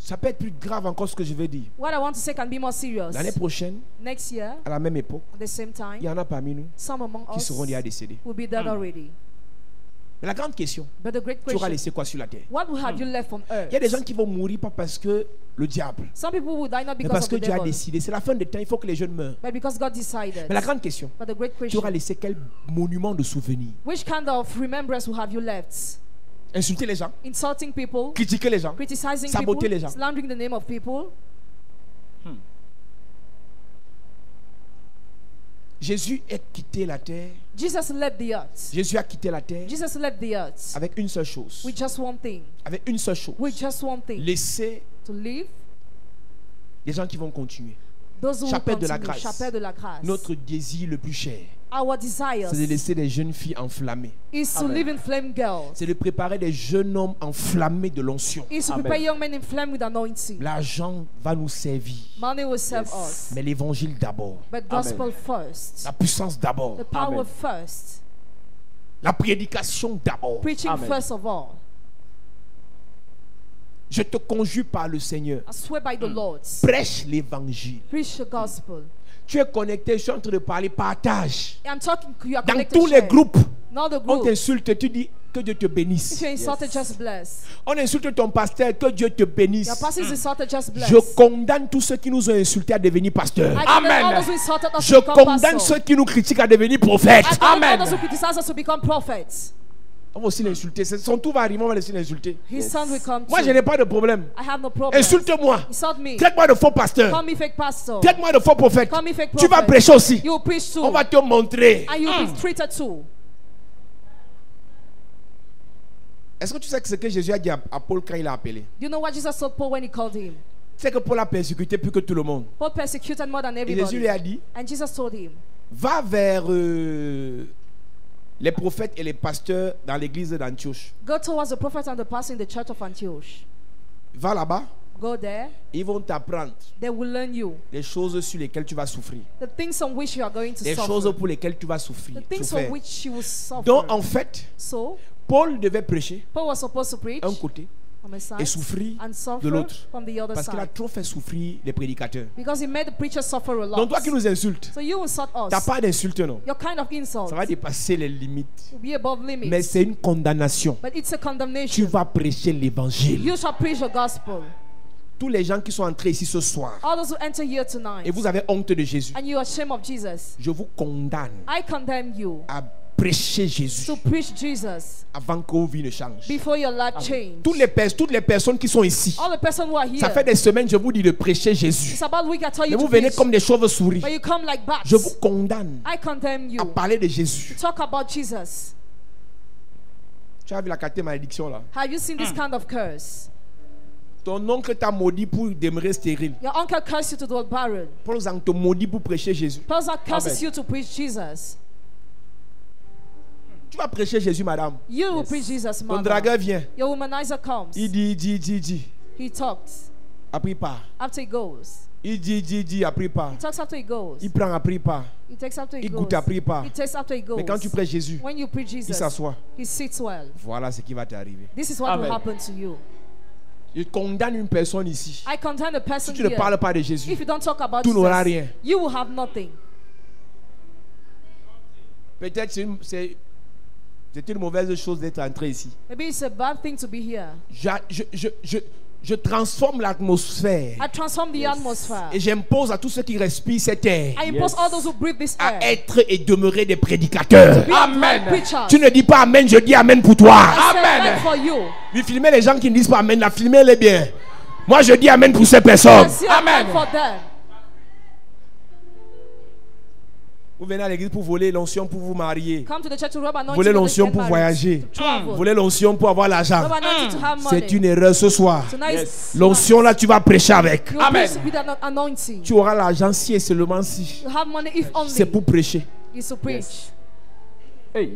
Ça peut être plus grave encore ce que je vais dire. What I want to say can be more serious. L'année prochaine, Next year, à la même époque, at the same il y time, en a parmi nous some among qui us seront déjà décédés. will be dead already. Mais la grande question, But the great tu auras question, laissé quoi sur la terre? what will have you left on earth? Il y a des gens qui vont mourir pas parce que le diable, Some people will die not mais because parce of que the Dieu a devil, décidé. C'est la fin des temps, il faut que les jeunes meurent. but because God decided. Mais la grande question, But the great tu question, auras laissé quel monument de souvenir? which kind of remembrance will have you left? Insulter les gens, Insulting people, critiquer les gens, criticizing saboter les people, gens. slandering the name of people. Jésus a quitté la terre. Jesus left the earth. Jésus a quitté la terre Jesus left the earth avec une seule chose. with just one thing. Avec une seule chose. With just one thing. Laisser To live. les gens qui vont continuer. Those who will Chapelle de la continue. grâce. Chapelle de la grâce. Notre désir le plus cher, Our desires c'est de laisser des jeunes filles enflammées. is to Amen. live in flame girls. C'est de préparer des jeunes hommes enflammés de l'onction. Is to Amen. prepare young men in flame with anointing. L'argent va nous servir. Money will serve Yes. us. Mais l'évangile d'abord. But gospel first. La puissance d'abord. The power Amen. first. La prédication d'abord. Preaching Amen. first of all. Je te conjure par le Seigneur. I swear by the Lord. Prêche l'évangile. Preach the gospel. Tu es connecté, je suis en train de parler, partage. I'm talking, you are Dans connected. tous les share. groupes, Not the on group. t'insulte, tu dis que Dieu te If bénisse. you're insulted, just bless. On insulte ton pasteur, que Dieu te bénisse. Your pastor is insulted, just bless. Je condamne tous ceux qui nous ont insultés à devenir pasteurs. I condemn all Amen. those who insulted us Je to become condamne pastors. ceux qui nous critiquent à devenir prophètes. I condemn all Amen. those who criticize us to become prophets. On va aussi l'insulter. Son tour va arriver, on va laisser l'insulter. His son will come Moi, je too. n'ai pas de problème. I have no problem. Insulte-moi. Insult me. Traite-moi de faux pasteur. Call me fake pastor. Traite-moi de faux prophète. Call me fake Tu vas prophet. prêcher aussi. You will preach too. On va te montrer. And you will be treated too. Est-ce que tu sais que ce que Jésus a dit à Paul quand il l'a appelé? You know what Jesus told Paul when he called him? C'est que Paul a persécuté plus que tout le monde. Paul persecuted more than Et Jésus everybody. lui a dit, And Jesus told him, va vers les prophètes et les pasteurs dans l'église d'Antioche. go towards the prophet and the pastor in the church of Antioch. Va là-bas, Go there. ils vont t'apprendre They will learn you les choses sur lesquelles tu vas souffrir. the things on which you are going to Les choses suffer. pour lesquelles tu vas souffrir. The things souffrir. on which you will suffer. Donc en fait, So, Paul devait prêcher Paul was supposed to preach un côté on a side et souffrir and de suffer l'autre. from the other Parce qu'il a side. trop fait souffrir les prédicateurs. Because he made the preacher suffer a lot. Donc toi qui nous insultes, So you insult t'as us. pas d'insulte non. Your kind of insult Ça va dépasser les limites. will be above limits. Mais c'est une condamnation. But it's a Tu condemnation. vas prêcher l'évangile. You shall preach the gospel. Tous les gens qui sont entrés ici ce soir All those who enter here tonight et vous avez honte de Jésus, and you are ashamed of Jesus, je vous condamne I condemn you à prêcher Jésus to preach Jesus avant que vos vies ne changent. before your life change. Toutes les personnes qui sont ici, All the person who are here, ça fait des semaines je vous dis de prêcher Jésus. it's about a week I tell Mais you vous to venez preach, comme des chauves-souris. but you come like bats. Je vous condamne I condemn you à parler de Jésus. to talk about Jesus. Tu as vu la quatrième malédiction là? Have you seen this kind of curse? Ton oncle t'a maudit pour demeurer stérile. Your uncle cursed you to do barren. Paul te maudit pour prêcher Jésus. Pastor curses Amen. you to preach Jesus. Tu vas prêcher Jésus, madame. You will preach Jesus, Ton mother. dragueur vient. Your womanizer comes. Il dit. He talks Après il part. after he goes. Il dit, après il part. He talks after he goes. Il prend, après il part. He takes after he Il goes. goûte, après il part. He takes after he goes. Mais quand tu prêches Jésus, When you preach il Jesus, s'assoit. he sits well. Voilà ce qui va t'arriver. This is what Amen. will happen to you. Je condamne une personne ici. I condemn a Si person tu ne here. parles pas de Jésus, If you don't talk about tu n'auras Jesus, rien. you will have nothing. Peut-être c'est une mauvaise chose d'être entré ici. Maybe it's a bad thing to be here. Je transforme l'atmosphère I transform the atmosphere. et j'impose à tous ceux qui respirent cette air I impose all those who breathe this air à être et demeurer des prédicateurs. to be Amen. preachers. Tu ne dis pas Amen, je dis Amen pour toi. I say Amen. amen for you. Oui, filmez les gens qui ne disent pas Amen, la filmez-les bien. Moi je dis Amen pour ces personnes. I say Amen. amen for them. Vous venez à l'église pour voler l'onction pour vous marier. Come to the church to rob anointing. Voler so that you l'onction get pour married, voyager. to travel. Voler l'onction pour avoir l'argent. Rob anointing to have money. C'est une erreur ce soir. Tonight, L'onction là, tu vas prêcher avec. you will preach with an anointing. Tu auras l'argent si et seulement si. You have money if only. C'est pour prêcher. Is to preach. Hey.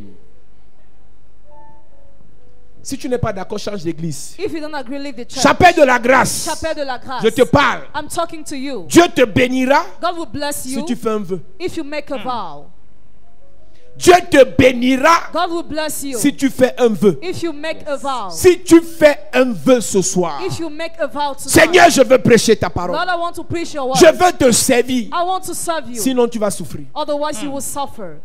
Si tu n'es pas d'accord, change d'église. If you don't agree, leave the church. Chapelle de la grâce. Chapelle de la grâce. Je te parle. I'm talking to you. Dieu te bénira God will bless you si tu fais un vœu. if you make a vow. Dieu te bénira God will bless you si tu fais un vœu. if you make a vow. Si tu fais un vœu ce soir, If you make a vow tonight. Seigneur, je veux prêcher ta parole. Lord, I want to preach your word. Je veux te servir. I want to serve you. Sinon, tu vas souffrir. Otherwise, you will suffer.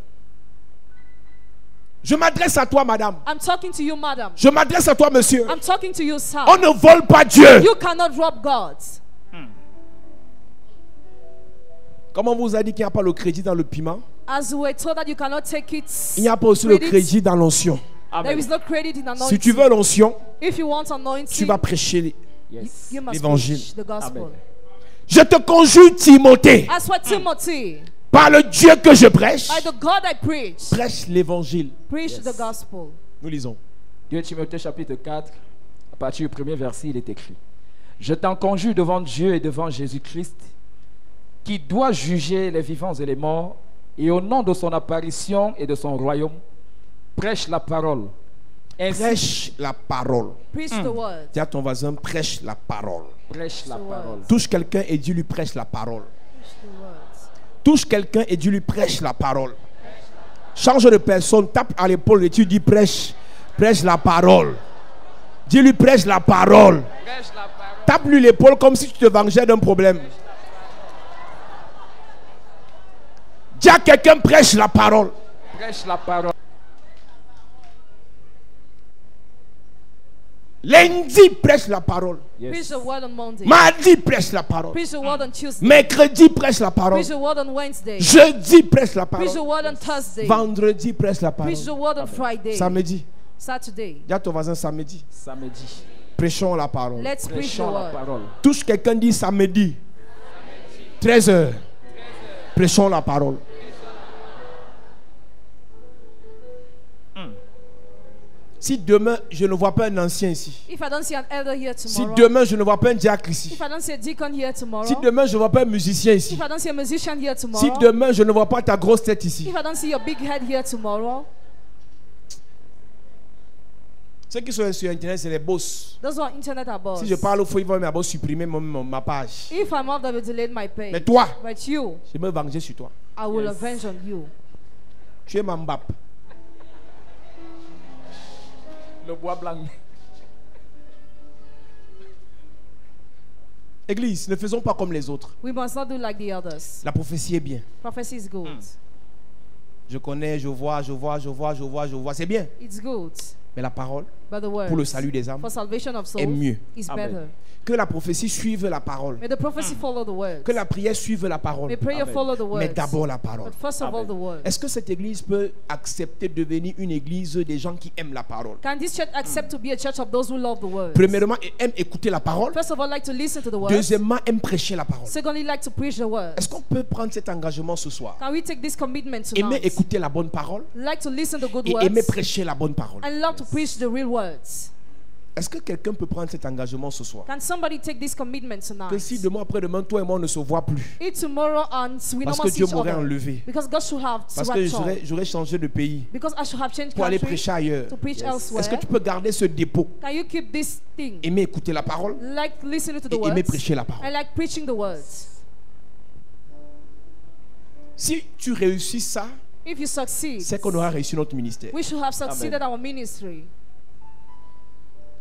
Je m'adresse à toi, madame. I'm talking to you, madam. Je m'adresse à toi, monsieur. I'm talking to you, sir. On ne vole pas Dieu. You cannot rob God. Comme on vous a dit qu'il n'y a pas le crédit dans le piment, As we were told that you cannot take it, il n'y a pas aussi le credit, crédit dans l'onction. there is no credit in anointing. Si tu veux l'onction, If you want anointing, tu vas prêcher. Yes. you must l'évangile. preach the gospel. Amen. Je te conjure, Timothée, As for Timothy, par le Dieu que je prêche, by the God I preach, prêche l'évangile. preach the gospel. Nous lisons. 2 Timothée chapitre 4, à partir du premier verset, il est écrit: Je t'en conjure devant Dieu et devant Jésus-Christ, qui doit juger les vivants et les morts, et au nom de son apparition et de son royaume, prêche la parole. Ainsi, Prêche la parole. Preach the word. Dis à ton voisin, prêche la parole. prêche la the word. parole. Touche quelqu'un et dis-lui, prêche la parole. Preach the word. Touche quelqu'un et dis-lui, prêche la parole. Change de personne, tape à l'épaule et tu dis, prêche la parole. Dis-lui, prêche la parole. Prêche la parole. Tape-lui l'épaule comme si tu te vengeais d'un problème. Dis à quelqu'un, prêche la parole. Prêche la parole. Lundi, prêche la parole. Preach Yes. the word on Monday. Mardi, prêche la parole. Preach the word on Tuesday. Mercredi, prêche la parole. Preach the word on Wednesday. Jeudi, prêche la Preach the parole. word on Thursday. Vendredi, prêche la parole. Preach the word on Friday. Samedi, Saturday. dis à ton voisin samedi. Samedi. Prêchons la parole. Let's preach the Prêchons la word. parole. Touche quelqu'un, dit samedi. 13h. Prêchons la parole. Si demain je ne vois pas un ancien ici, If I don't see an elder here si tomorrow, demain je ne vois pas un diacre ici, if I don't see a deacon here tomorrow, si demain je ne vois pas un musicien ici, if I don't see a musician here si tomorrow, demain je ne vois pas ta grosse tête ici, if I don't see your big head here tomorrow, ceux qui sont sur internet c'est les boss. those who are internet are boss. Si je parle au faux, ils vont d'abord supprimer ma page. If I'm off, they will delete my page. Mais toi, But you, je vais me venger sur toi. I will Yes. avenge on you. Tu es ma Mbappé. Le bois blanc. Église, ne faisons pas comme les autres. We must not do like the others. La prophétie est bien. Prophecy is good. Je connais, je vois. C'est bien. It's good. Mais la parole, But the word pour le salut des âmes, for salvation of souls est mieux. is Amen. better. Que la prophétie suive la parole. May the prophecy follow the word. Que la prière suive la parole. May prayer Amen. follow the word. Mais d'abord la parole. But first of all, Amen. the word. Est-ce que cette église peut accepter de devenir une église des gens qui aiment la parole? Can this church accept to be a church of those who love the word? Premièrement, aime écouter la parole. First of all, like to listen to the word. Deuxièmement, aime prêcher la parole. Secondly, like to preach the word. Est-ce qu'on peut prendre cet engagement ce soir? Can we take this commitment Aimer tonight? écouter la bonne parole Like to listen to good et aimer words prêcher la bonne parole. and love to preach the real words. Est-ce que quelqu'un peut prendre cet engagement ce soir? Can somebody take this commitment Que si tonight? demain après-demain, toi et moi on ne se voit plus. If tomorrow and we Parce don't que see Dieu each m'aurait other, enlevé. because God should have Parce que raptured, j'aurais changé de pays because I should have changed pour aller country prêcher ailleurs. to preach elsewhere. Est-ce que tu peux garder ce dépôt? Can you keep this thing? Aimer écouter la parole Like listening to the et aimer words prêcher la parole. and like preaching the words. Si tu réussis ça, If you succeed, c'est qu'on aura réussi notre ministère. we should have succeeded our ministry.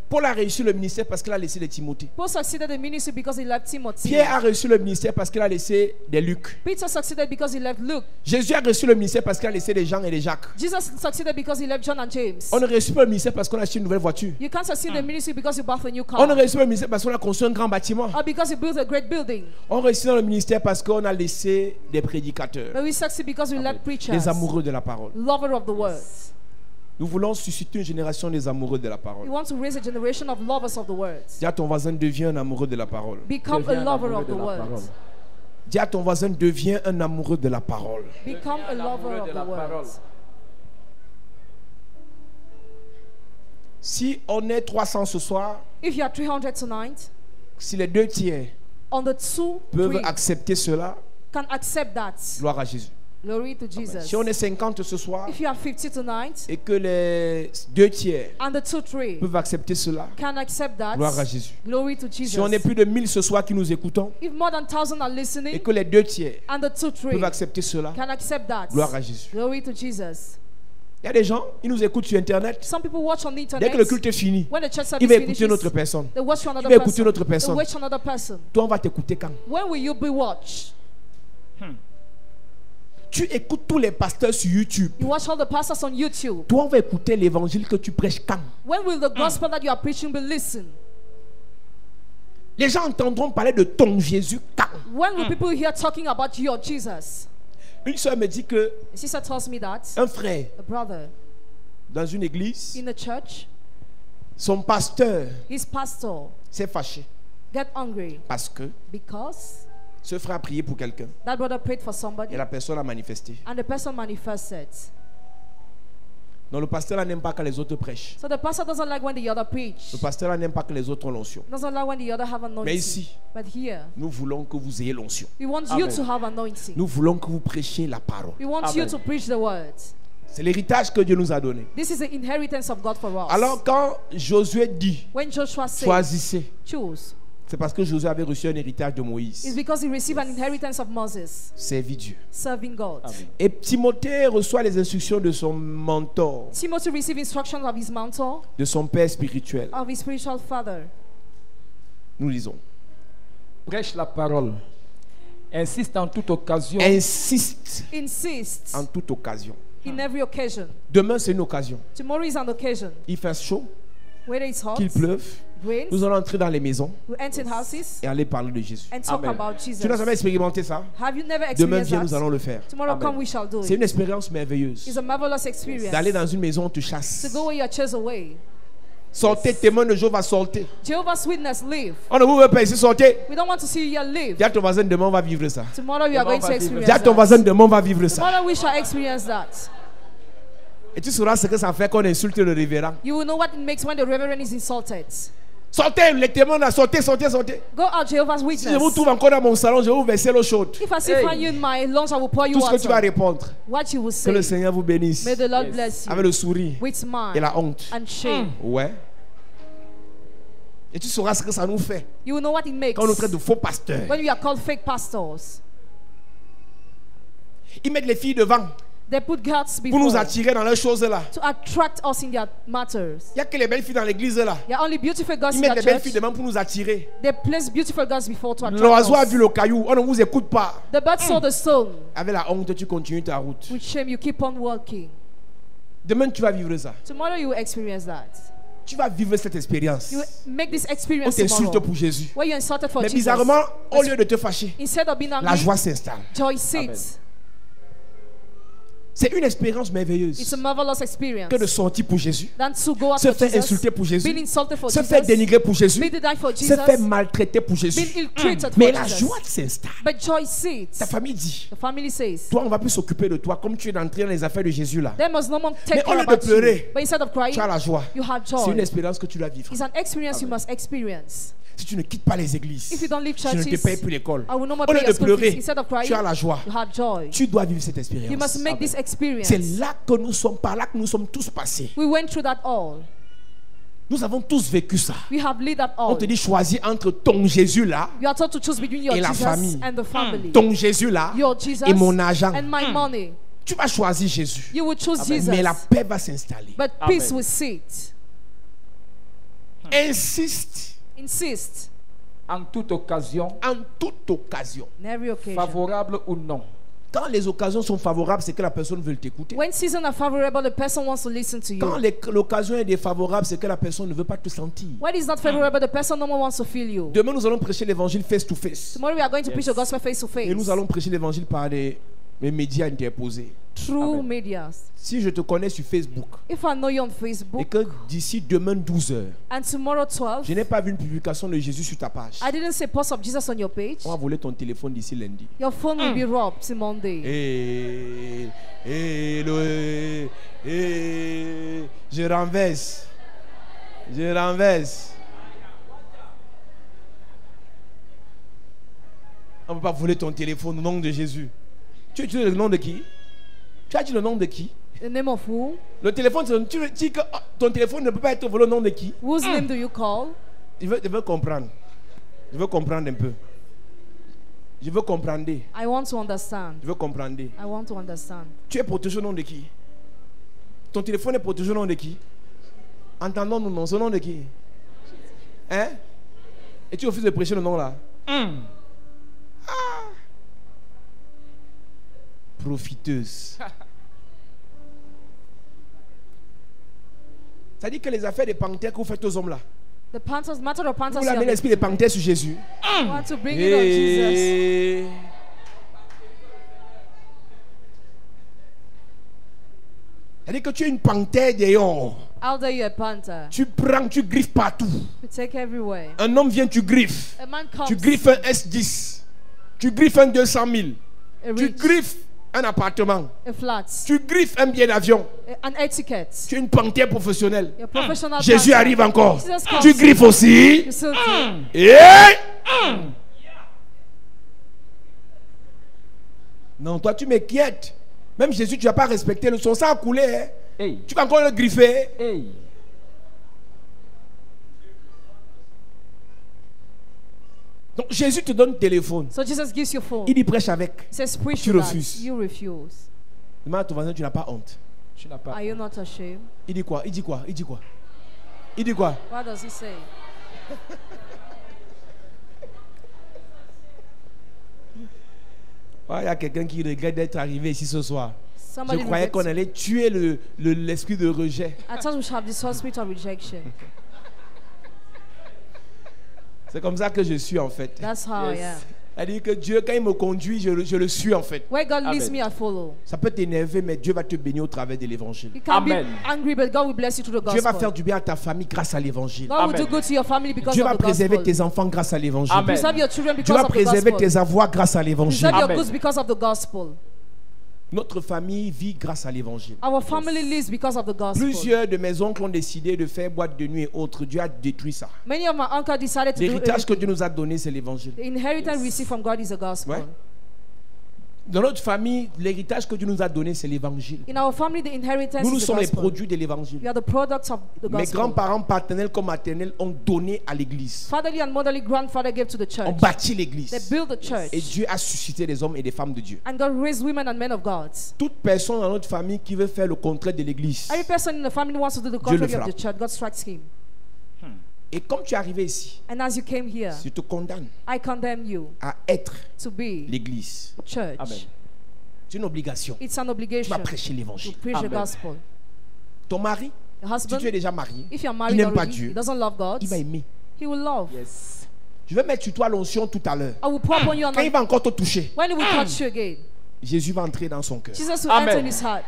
Paul a réussi le ministère parce qu'il a laissé des Timothée. Paul succeeded in ministry because he left Timothy. Pierre a réussi le ministère parce qu'il a laissé des Luc. Peter succeeded because he left Luke. Jésus a réussi le ministère parce qu'il a laissé des Jean et des Jacques. Jesus succeeded because he left John and James. On ne réussit pas le ministère parce qu'on a acheté une nouvelle voiture. You can't succeed in ministry because you bought a new car. On ne réussit pas le ministère parce qu'on a construit un grand bâtiment. Or because you built a great building. On réussit dans le ministère parce qu'on a laissé des prédicateurs, But we succeed because we left preachers. des amoureux de la parole. Lover of the word. Nous voulons susciter une génération des amoureux de la We parole. want to raise a generation of lovers of the word. Dis à ton voisin, deviens un amoureux de la parole. Become a Deviens un lover amoureux of de the la word. parole. Dis à ton voisin, deviens un amoureux de la parole. Become a lover of de the la parole. word. Si on est 300 ce soir, If you are 300 tonight, si les 2 tiers on the two, peuvent three accepter cela, can accept that. gloire à Jésus. Glory to Jesus. Si on est 50 ce soir If you are 50 tonight, et que les 2 tiers and the two, three peuvent accepter cela, can accept that. gloire à Jésus. Glory to Jesus. Si on est plus de 1000 ce soir qui nous écoutons If more than 1,000 are et listening, que les 2 tiers and the two, three peuvent accepter cela, can accept that. gloire à Jésus. Glory to Jesus. Il y a des gens, ils nous écoutent sur Internet. Some people watch on the Dès internet. que le culte est fini, When the church il va service écouter une autre finishes, personne. they watch another Il va écouter une person. autre They personne. watch another person. Toi, on va t'écouter quand? When will you be watched? Tu écoutes tous les pasteurs sur YouTube. You watch all the pastors on YouTube. Toi, on va écouter l'évangile que tu prêches quand? When will the gospel that you are preaching be listened? Les gens entendront parler de ton Jésus quand? When will people hear talking about your Jesus? Une soeur me dit que A sister tells me that un frère a brother dans une église, in the church, son pasteur his pastor, s'est fâché get angry parce que because ce frère a prié pour quelqu'un that brother prayed for somebody et la personne a manifesté. and the person manifested. Donc le pasteur là n'aime pas quand les autres prêchent. So the pastor doesn't like when the other preach. Le pasteur là n'aime pas que les autres ont l'onction. Doesn't like when the other have anointing. Mais ici, But here, nous voulons que vous ayez l'onction. we want you Amen. to have anointing. Nous voulons que vous prêchiez la parole. We want you Amen. to preach the word. C'est l'héritage que Dieu nous a donné. This is the inheritance of God for us. Alors quand Josué dit When Joshua said, choisissez, choose, c'est parce que Josué avait reçu un héritage de it's Moïse. because he received an inheritance of Moses, Servir Dieu. serving God. Amen. Et Timothée reçoit les instructions de son mentor, Timothy received instructions of his mentor, de son père spirituel. of his spiritual father. Nous lisons. Prêche la parole. Insiste en toute occasion. Insiste Insist en toute occasion. in every occasion. Demain, c'est une occasion. Tomorrow is an occasion. Il fait chaud, Whether it's hot, qu'il pleuve. rains, Nous allons entrer dans les maisons we enter houses et aller parler de Jésus. and talk Amen. about Tu n'as jamais Jesus. expérimenté ça? Have you never Demain, experienced viens, nous that? allons le faire. Tomorrow Amen. come, we shall do C'est it. une expérience merveilleuse. It's a marvelous experience. D'aller dans une maison, on te chasse. To go where you are chased away. Sortez, témoin de Jéhovah, sortez. Jehovah's Witness, live. On ne vous veut pas ici, sortez. We don't want to see you here live. Dis à ton voisin, demain, on va vivre ça. Tomorrow we are going to Tomorrow experience Dis à ton that. voisin, demain, on va vivre ça. Tomorrow we shall experience that. Et tu sauras ce que ça fait qu'on insulte le révérend. You will know what it makes when the reverend is insulted. Sortez, les témoins là, sortez, sortez, sortez. Go out, Jehovah's Si je vous Witness. trouve encore dans mon salon, je vais vous verser l'eau chaude. If I still Hey. find you in my lungs, I will pour you Tout ce que tu vas water. répondre, What you will que le say. Seigneur vous bénisse. May the Lord Yes. bless Avec you le sourire with et smile la honte. and shame. Ouais. Et tu sauras ce que ça nous fait You will know what it makes quand on nous traite de faux pasteurs. when we are called fake pastors. Ils mettent les filles devant They put girls pour nous before attirer dans leurs choses là. to attract us in their matters. Il n'y a que les belles filles dans l'église là. There are only beautiful girls Ils in mettent the les belles church. filles devant pour nous attirer. They place beautiful girls before to attract L'oiseau a vu us. le caillou, on ne vous écoute pas. The bird saw the stone. Avec la honte, tu continues ta route. With shame, you keep on walking. Demain, tu vas vivre ça. Tomorrow you will experience that. Tu vas vivre cette expérience. You will make this On experience t'insulte tomorrow. pour Jésus. Where you insulted for Mais Jesus. bizarrement, au lieu de te fâcher, Instead of being la angry, joie s'installe. joy sits. C'est une expérience merveilleuse It's a marvelous experience. que de sortir pour Jésus, Than to go out se for faire Jesus, insulter pour Jésus, being insulted for se faire Jesus, dénigrer pour Jésus, being denied for se Jesus, faire maltraiter pour being Jésus. ill-treated Mais for la Jesus. joie s'installe. But joy sits. Ta famille dit, The family says, toi on va plus s'occuper de toi comme tu es entré dans les affaires de Jésus là. there must no one Mais take au care lieu de about you. pleurer, But instead of crying, Tu as la joie. you have C'est une joy. expérience que tu dois vivre. It's an experience you must experience. Si tu ne quittes pas les églises, If you don't leave tu ne te churches, payes plus l'école. I will no more Au lieu pay de your school fees. pleurer, Instead of crying, tu as la joie. you have joy. Tu dois vivre cette You must expérience. make this experience. C'est là que nous sommes, par là que nous sommes tous passés. We went through that all. Nous avons tous vécu ça. We have lived that On all. te dit choisis entre ton Jésus là, You are told to choose between your Et la Jesus famille. and the family. ton Jésus là Your Jesus et mon argent. and my money. Tu vas choisir Jésus. You will choose Jesus. Mais la paix va s'installer. But Amen. peace will sit. Insiste Insist En toute occasion, en toute occasion. in every occasion. favorable ou non. Quand les occasions sont favorables, c'est que la personne veut t'écouter. When seasons are favorable, the person wants to listen to Quand you. l'occasion est défavorable, c'est que la personne ne veut pas te sentir. When it's not favorable, the person no more wants to feel you. Demain, nous allons prêcher l'évangile face to face. Tomorrow we are going to preach the gospel face to face. Et nous allons prêcher l'évangile par des mes médias interposés. through Amen. medias. Si je te connais sur Facebook If I know you on et Facebook que d'ici demain 12h, and tomorrow 12, je n'ai pas vu une publication de Jésus sur ta page, I didn't say post of Jesus on your page, on va voler ton téléphone d'ici lundi. your phone will be robbed till Monday. Je renverse. Je renverse. On ne peut pas voler ton téléphone au nom de Jésus. Tu as dit le nom de qui? Tu as dit le nom de qui? The name of who? Le téléphone, tu dis que ton téléphone ne peut pas être volé au nom de qui? Whose name do you call? Je veux comprendre. Je veux comprendre un peu. Je veux comprendre. I want to understand. Je veux comprendre. I want to understand. Tu es protégé au nom de qui? Ton téléphone est protégé au nom de qui? Entendons-nous, non? C'est au nom de qui? Hein? Et tu refuses de prêcher le nom là? Profiteuse. Ça dit que les affaires des panthères que vous faites aux hommes là, The Panthers, matter of Panthers, vous you l'amenez l'esprit des panthères sur Jésus. want to bring it on Jesus. Et... Ça dit que tu es une panthère dehors. Out there, you're a panther. Tu prends, tu griffes partout. You take everywhere. Un homme vient, tu griffes. A man comes. Tu griffes un S10. Tu griffes un 200 000. A Tu rich, griffes un appartement. a flat, Tu griffes un billet d'avion. an etiquette. Tu es une panthère professionnelle. You're a professional Jésus panther. arrive encore. Jesus comes. Tu griffes aussi. You still do. Et... Non, toi tu m'inquiètes. Même Jésus, tu n'as pas respecté. Son sang a coulé. Hein. Hey. Tu vas encore le griffer. Hey. Donc Jésus te donne le téléphone. So Jesus gives you phone. Il dit prêche avec. He says preach Tu to that. refuses. You refuse. Demande à ton voisin, tu n'as pas honte. Tu n'as pas. Are you not ashamed? Il dit quoi? Il dit quoi? Il dit quoi? Il dit quoi? What does he say? Ah, il y a quelqu'un qui regrette d'être arrivé ici ce soir. Je Somebody croyais qu'on rejects- allait tuer l'esprit de rejet. I thought we should have this spirit of rejection. C'est comme ça que je suis en fait. That's how I am. C'est-à-dire que Dieu, quand il me conduit, je le suis en fait. Where God leads Amen. me, I follow. Ça peut t'énerver, mais Dieu va te bénir au travers de l'évangile. You can Amen. be angry, but God will bless you through the Dieu va gospel. faire du bien à ta famille grâce à l'évangile. God will Amen. do good to your family because Dieu of va the préserver gospel. tes enfants grâce à l'évangile. Amen. Preserve your children Dieu because va of the préserver gospel. tes avoirs grâce à l'évangile. Preserve your Amen. goods because of the gospel. Notre famille vit grâce à l'évangile. Our family lives because of the gospel. Plusieurs de mes oncles ont décidé de faire boîte de nuit et autres. Dieu a détruit ça. Many of my uncles decided to do L'héritage que Dieu everything. nous a donné, c'est l'évangile. The inheritance we receive from God is the gospel. Ouais. Dans notre famille, l'héritage que Dieu nous a donné, c'est l'évangile. In our family, the inheritance Nous is the sommes les gospel. produits de l'évangile. We are the products of the Mes gospel. grands-parents paternels comme maternels ont donné à l'église. Fatherly and motherly grandfather gave to the Ont church. bâti l'église. They built the church. Et Dieu a suscité des hommes et des femmes de Dieu. And God raised women and men of God. Toute personne dans notre famille qui veut faire le contraire de l'église. Every person in the family wants to do the le contrary of fera. the church. God strikes him. Et comme tu es arrivé ici, And as you came here, je te condamne I condemn you à être to be l'église. church. Amen. C'est une obligation. It's an Tu obligation vas prêcher to l'évangile. preach the Amen. gospel. Ton mari, The si tu es husband, déjà marié, if you're il married n'aime pas already, Dieu. he doesn't love God, il va aimer. he will love. Yes. Je vais mettre sur toi l'onction tout à l'heure. I will pour upon you Quand il anointing. va encore te toucher, When he will touch you again, Jésus va entrer dans son cœur. Jesus will Amen. enter in his heart.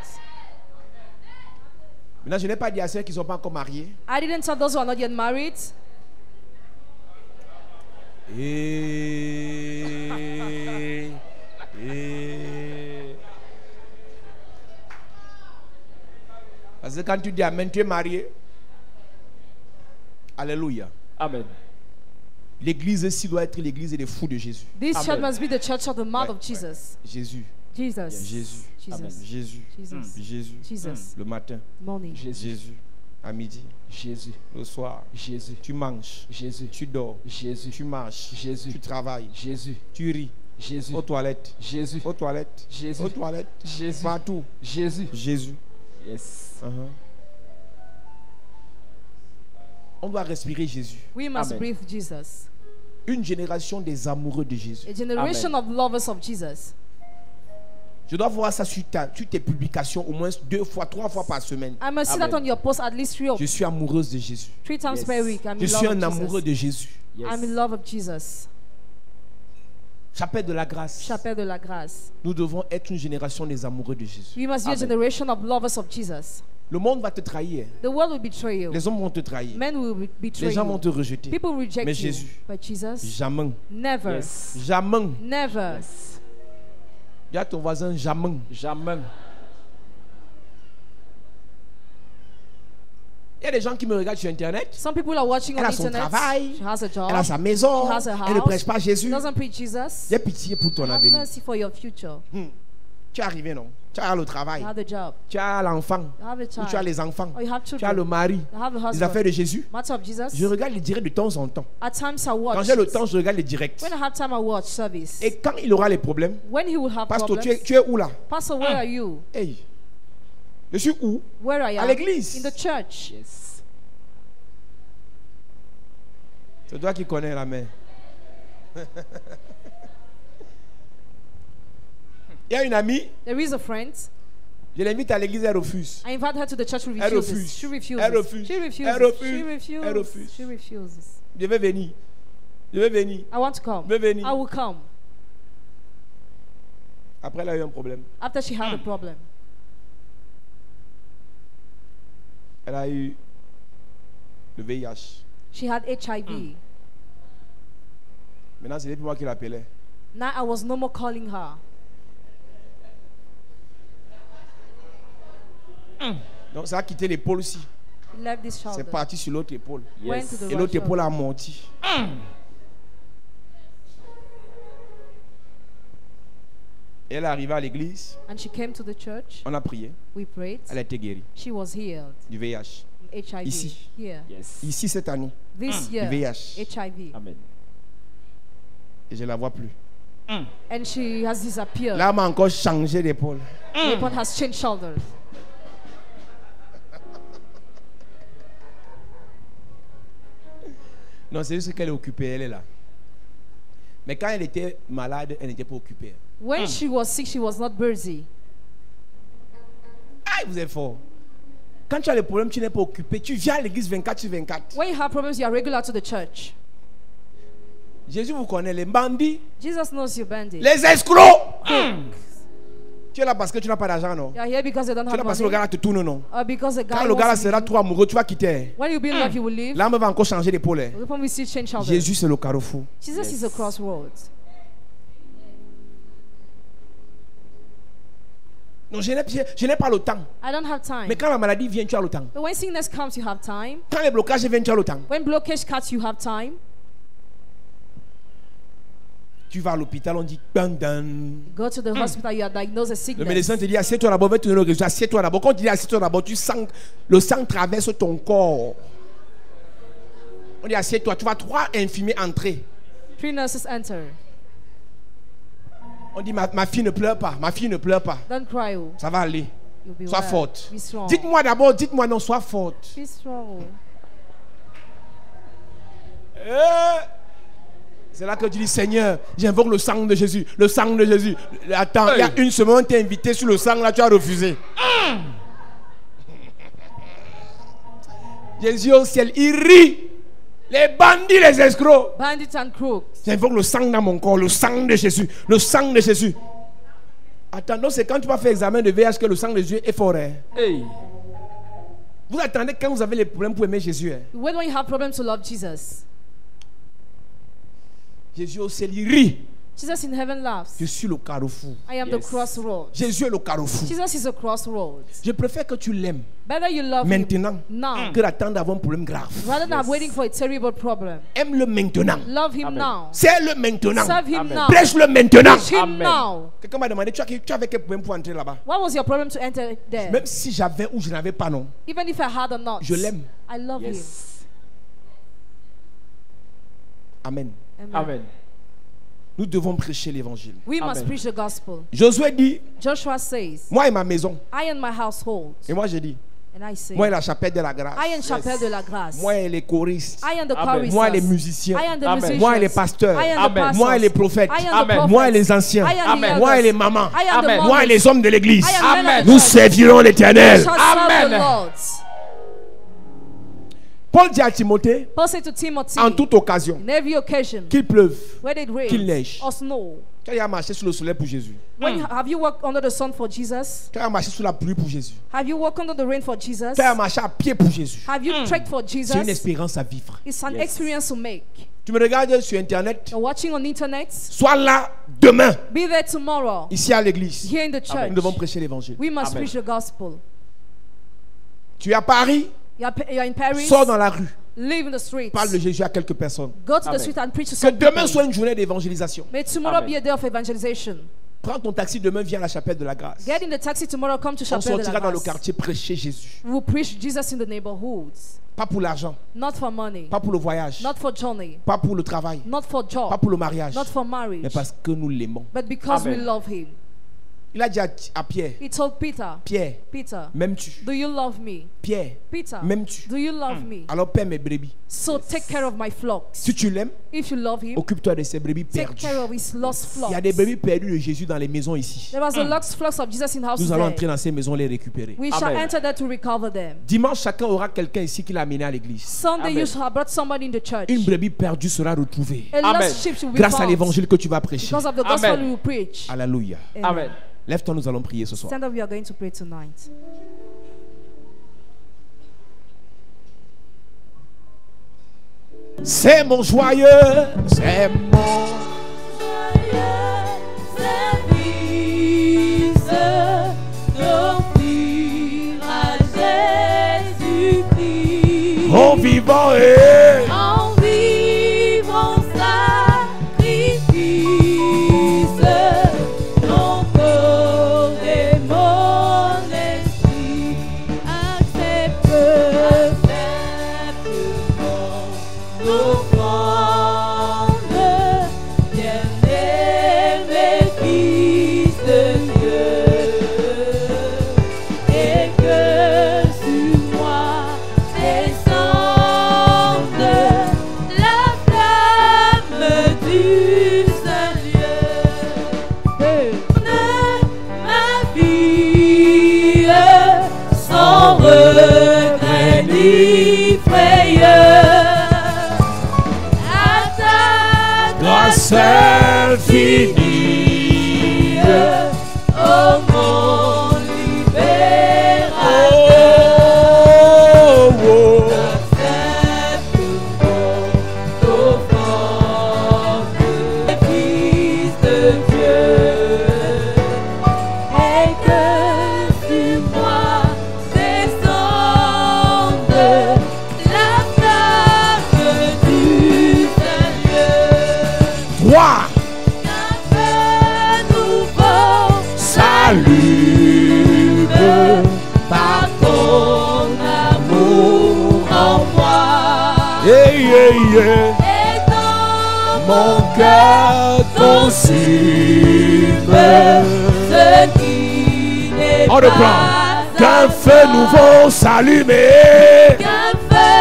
Maintenant, je n'ai pas dit à ceux qui ne sont pas encore mariés. I didn't tell those who are not yet married. Parce que quand tu dis Amen, tu es marié. Alléluia. Amen. L'église ici doit être l'église des fous de Jésus. This church Amen. must be the church of the mouth Ouais, of Jesus. Jésus. Jesus. Jésus. Amen. Jesus. Jésus. Jesus. Jésus. Jesus. Le matin. Morning. Jésus. Jésus. À midi. Jésus. Le soir. Jésus. Tu manges. Jésus. Tu dors. Jésus. Tu marches. Jésus. Tu travailles. Jésus. Tu ris. Jésus. Aux toilettes. Jésus. Aux toilettes. Jésus. Aux toilettes. Jésus. Partout. Jésus. Jésus. Yes. On doit respirer Jésus. We must Amen. breathe Jesus. Une génération des amoureux de Jésus. A generation of lovers of Jesus. Je dois voir ça sur tes publications au moins 2 fois, 3 fois par semaine. I must see that Amen. on your post at least Je suis amoureuse de Jésus. 3 times Yes. per week. I'm Je in suis love un of amoureux Jesus. de Jésus. Yes. I'm in love of Jesus. Chapelle de la grâce. Chapelle de la grâce. Nous devons être une génération des amoureux de Jésus. We must be a generation of lovers of Jesus. Le monde va te trahir. The world will betray you. Les hommes vont te trahir. Men will betray Les gens vont you. te rejeter. People will reject Mais you. Jésus, But Jesus, jamais. never. Yes. Jamais. Never. Dis à ton voisin, jamais. Jamais. Il y a des gens qui me regardent sur Internet. Some people are watching Elle on a son internet. travail. She has a job. Elle a sa maison. She has a Elle ne house. prêche pas Jésus. Doesn't preach Jesus. J'ai pitié pour ton Have avenir. mercy for your future. Tu es arrivé, non? Tu as le travail. You have the job. Tu as l'enfant. You have a Ou child. tu as les enfants. Or you have Tu as le children. mari. You have a Les husband. affaires de Jésus. Matter of Jesus. Je regarde les directs de temps en temps. At times I watch. Quand j'ai le temps, je regarde les directs. When I have time, I watch service. Et quand il aura les problèmes, When he will have Pasteur, problems. tu es où là? Pastor, where are you? Hey, je suis où? Where I À am? l'église. In the church. Yes. C'est toi qui connais la main. Il y a une amie, There is a friend. je l'invite à l'église, elle refuse. I invite her to the church. She Elle refuses. refuse. She refuses. Elle refuse. She refuses. Elle refuse. She refuses. Elle refuse. She refuses. Je vais venir. Je vais venir. I want to come. Je vais venir. I will come. Après, elle a eu un problème. After she had a problem. Elle a eu le VIH. She had HIV. Maintenant, c'est moi qui l'appelais. Now I was no more calling her. Donc, ça a quitté l'épaule aussi. He left this C'est shoulder. parti sur l'autre épaule. Went to the Et right l'autre épaule shoulder. a menti. Et elle est arrivée à l'église. And she came to the church. On a prié. We prayed. Elle a été guérie She was healed du VIH. from HIV. Ici. Here. Yes. Ici, cette année. This Du year. VIH. HIV. Amen. Et je ne la vois plus. And she has disappeared. Là, elle m'a encore changé d'épaule. The weapon has changed shoulders. Non, c'est juste qu'elle est occupée, elle est là. Mais quand elle était malade, elle n'était pas occupée. When she was sick, she was not busy. Ah, vous êtes fort. Quand tu as les problèmes, tu n'es pas occupé. Tu viens à l'église 24 sur 24. When you have problems, you are regular to the church. Jésus vous connaît, les bandits, Jesus knows you, bandit. les escrocs. Tu es là parce que tu n'as pas d'argent, non? You are here because you don't Tu es là have parce que le money. gars là te tourne, non? Or because the guy Quand le gars là wants to sera be- trop amoureux, tu vas quitter. When you be in love, you will leave. L'âme va encore changer d'épaule. The weapon will still change shoulders. Jésus, c'est le carrefour. Jesus is a crossroads. Non, je n'ai pas le temps. I don't have time. Mais quand la maladie vient, tu as le temps. But when sickness comes, you have time. Quand les blocages viennent, tu as le temps. When blockage cuts, you have time. Tu vas à l'hôpital, on dit dan dan. Go to the hospital, you are diagnosed with Le sickness. médecin te dit assieds-toi d'abord, va te donner le résultat. Assieds-toi d'abord. Quand tu dis assieds-toi d'abord, tu sens le sang traverse ton corps. On dit assieds-toi. Tu vois 3 infirmiers entrer. 3 nurses enter. On dit ma fille ne pleure pas. Ma fille ne pleure pas. Don't cry. Oh. Ça va aller. You'll be Sois well. forte. Be strong. Dites-moi d'abord, dites-moi non, sois forte. Be strong. C'est là que tu dis Seigneur, j'invoque le sang de Jésus. Le sang de Jésus. Attends, il y a une semaine, on t'a invité sur le sang, là, tu as refusé. Jésus au ciel, il rit. Les bandits, les escrocs. Bandits and crooks. J'invoque le sang dans mon corps, le sang de Jésus. Le sang de Jésus. Attends, donc c'est quand tu vas faire examen de VIH que le sang de Jésus est fort. Hein? Hey. Vous attendez quand vous avez les problèmes pour aimer Jésus. Hein? When you have problems to love Jesus. Jésus au ciel, il rit. Jesus in heaven laughs. Je suis le carrefour. I am the crossroads. Jésus est le carrefour. Jesus is a crossroads. Je préfère que tu l'aimes Better you love maintenant him now que d'attendre d'avoir un problème grave. rather than waiting for a terrible problem. Aime-le maintenant. Love him Amen. now. C'est-le maintenant. Serve him Amen. now. Prêche-le maintenant. Preach him Amen. now. Quelqu'un m'a demandé, tu avais quel problème pour entrer là-bas? What was your problem to enter there? Même si j'avais ou je n'avais pas, non. Even if I had or not. Je l'aime. I love him. Yes. Amen. Amen. Amen. Nous devons prêcher l'évangile. We Amen. must preach the gospel. Josué dit, Joshua says, moi et ma maison. I and my household. Et moi, j'ai dit, And I say, moi et la chapelle de la grâce. I and Chapelle de la Grâce. Moi et les choristes. I and the Amen. choristers. Moi et les musiciens. I and the Amen. musicians. Moi et les pasteurs. I and the Amen. pastors. Moi et les prophètes. I and the Amen. prophets. Moi et les anciens. I and the Amen. elders. Moi et les mamans. I and the Amen. mothers. Moi et les hommes de l'église. I and men of Amen. the Nous church. servirons We l'Éternel. shall serve Amen. the Lord. Paul dit à Timothée, Paul said to Timothy, en toute occasion, in every occasion, qu'il pleuve, whether it rains qu'il neige. or snow, quand il a marché sous le soleil pour Jésus, have you walked under the sun for Jesus? quand il a marché sous la pluie pour Jésus, Have you walked under the rain for Jesus? quand il a marché à pied pour Jésus, Have you trekked for Jesus? c'est une expérience à vivre. It's an experience to make. Tu me regardes sur internet, You're watching on internet. sois là demain, Be there tomorrow. ici à l'église. Here in the church. Nous devons prêcher l'évangile. We must Amen. preach the gospel. Tu es à Paris, You're in Paris. sors dans la rue, Live in the streets. parle de Jésus à quelques personnes. Go to Amen. the street and preach to Que some demain people. soit une journée d'évangélisation. May tomorrow Amen. be a day of evangelization. Prends ton taxi demain, viens à la chapelle de la grâce. Get in the taxi tomorrow. Come to On Chapelle de sortira la dans le Grâce. quartier prêcher Jésus. We will preach Jesus in the neighborhoods. Pas pour l'argent, Not for money. pas pour le voyage, Not for journey. pas pour le travail, Not for pas job. pour le mariage, Not for mais marriage. parce que nous l'aimons. But because we Amen. love him. Il a dit à Pierre, He told Peter, Pierre, Peter, m'aimes-tu? do you love me? Pierre, Peter, m'aimes-tu? do you love me? Alors paie mes brebis. So take care of my flocks. Si tu l'aimes, If you love him, occupe-toi de ces brebis take perdues. care of his lost Il flocks. y a des brebis perdues de Jésus dans les maisons ici. There was a lost flocks of Jesus in house Nous allons entrer today. dans ces maisons les récupérer. We shall Amen. enter there to recover them. Dimanche, chacun aura quelqu'un ici qui l'a amené à l'église. Sunday Amen. you shall have brought somebody in the church. Une brebis perdue sera retrouvée A Amen. lost sheep will be grâce à found l'évangile que tu vas prêcher. because of the gospel Amen. we will preach. Alléluia. Amen. Lève-toi, nous allons prier ce soir. Stand up, we are going to pray tonight. C'est mon joyeux, c'est mon Service d'offrir à Jésus-Christ. en vivant et En vivant sacrifice, mon corps et mon esprit accepte mon offrande, bien-aimé Fils de Dieu, et que sur moi descende la flamme du Saint-Lieu. Ma vie sans regret ni frayeur, à ta grâce infinie. oh mon libérateur, Oh, oh. accepte mon offrande, Fils de Dieu, et que sur moi descende la flamme du Saint-Lieu. 3. Un feu nouveau S'allume par ton amour en moi, yeah, yeah, yeah. et dans Mon cœur consume. ce qui n'est On pas reprend. Qu'un feu nouveau s'allume. qu'un feu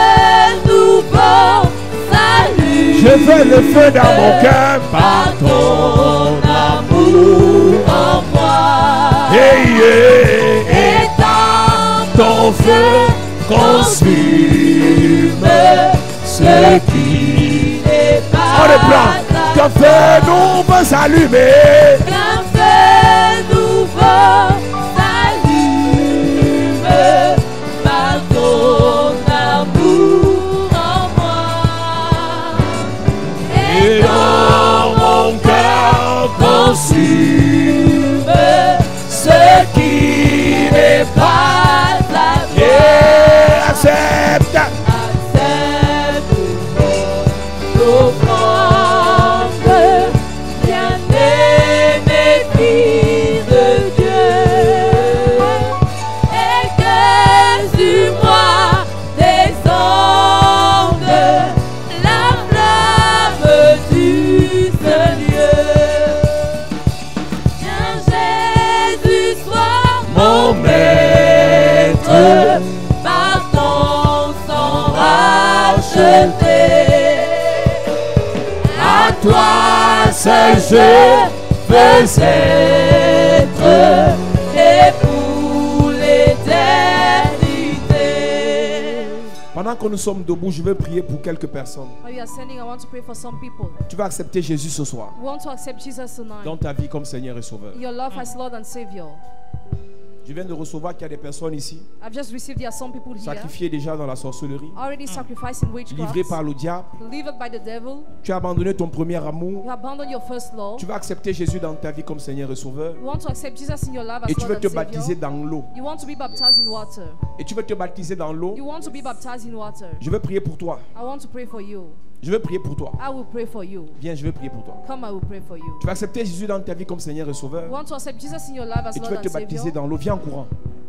nouveau s'allume. Je veux le feu dans mon cœur par ton amour en moi, Yeah, yeah. et dans Ton feu consume ce qui. n'est pas On reprend. Qu'un feu nouveau s'allume. qu'un feu nouveau s'allume par ton amour en moi, Et dans mon cœur consume ce qui n'est pas. Et accepte. accepte mon offrande, bien-aimé Fils de Dieu, et que sur moi descende la flamme du Saint-Lieu. Viens Jésus, sois Mon maître, par ton sang racheté. À toi seul je veux être et pour l'éternité. Pendant que nous sommes debout, je veux prier pour quelques personnes. While you are standing, I want to pray for some people. Tu vas accepter Jésus ce soir You want to accept Jesus tonight. dans ta vie comme Seigneur et Sauveur. Your love as Lord and Savior. Je viens de recevoir qu'il y a des personnes ici I've just received there are some people here sacrifiées déjà dans la sorcellerie, already sacrificing witchcraft, livrées par le diable. delivered by the devil. Tu as abandonné ton premier amour. You abandon your first love. Tu vas accepter Jésus dans ta vie comme Seigneur et Sauveur. You want to accept Jesus in your life as Et tu Lord veux and te Savior. baptiser dans l'eau. You want to be baptized in water. Et tu veux te baptiser dans l'eau. You want to be baptized in water. Je veux prier pour toi. I want to pray for you. Je veux prier pour toi. I will pray for you. Viens, je veux prier pour toi. Come, I will pray for you. Tu vas accepter Jésus dans ta vie comme Seigneur et Sauveur. You want to accept Jesus in your life as Et tu Lord veux and te baptiser Savior. dans l'eau. Viens en courant.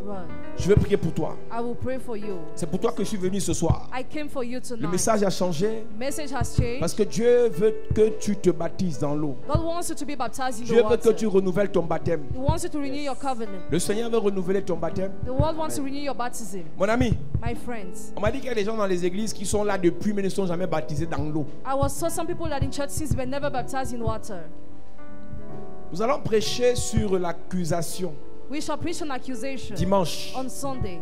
Run. Je veux prier pour toi. I will pray for you. C'est pour toi que je suis venu ce soir. I came for you Le tonight. message a changé Message has changed. parce que Dieu veut que tu te baptises dans l'eau. God wants you to be baptized in Dieu the veut que water. tu renouvelles ton baptême. He wants you to renew your covenant. Le Seigneur veut renouveler ton baptême. The world wants to renew your baptism. Mon ami, My friends, on m'a dit qu'il y a des gens dans les églises qui sont là depuis mais ne sont jamais baptisés dans l'eau. I saw some people that in church since were never baptized in water. Nous allons prêcher sur l'accusation We shall preach an accusation dimanche. on Sunday.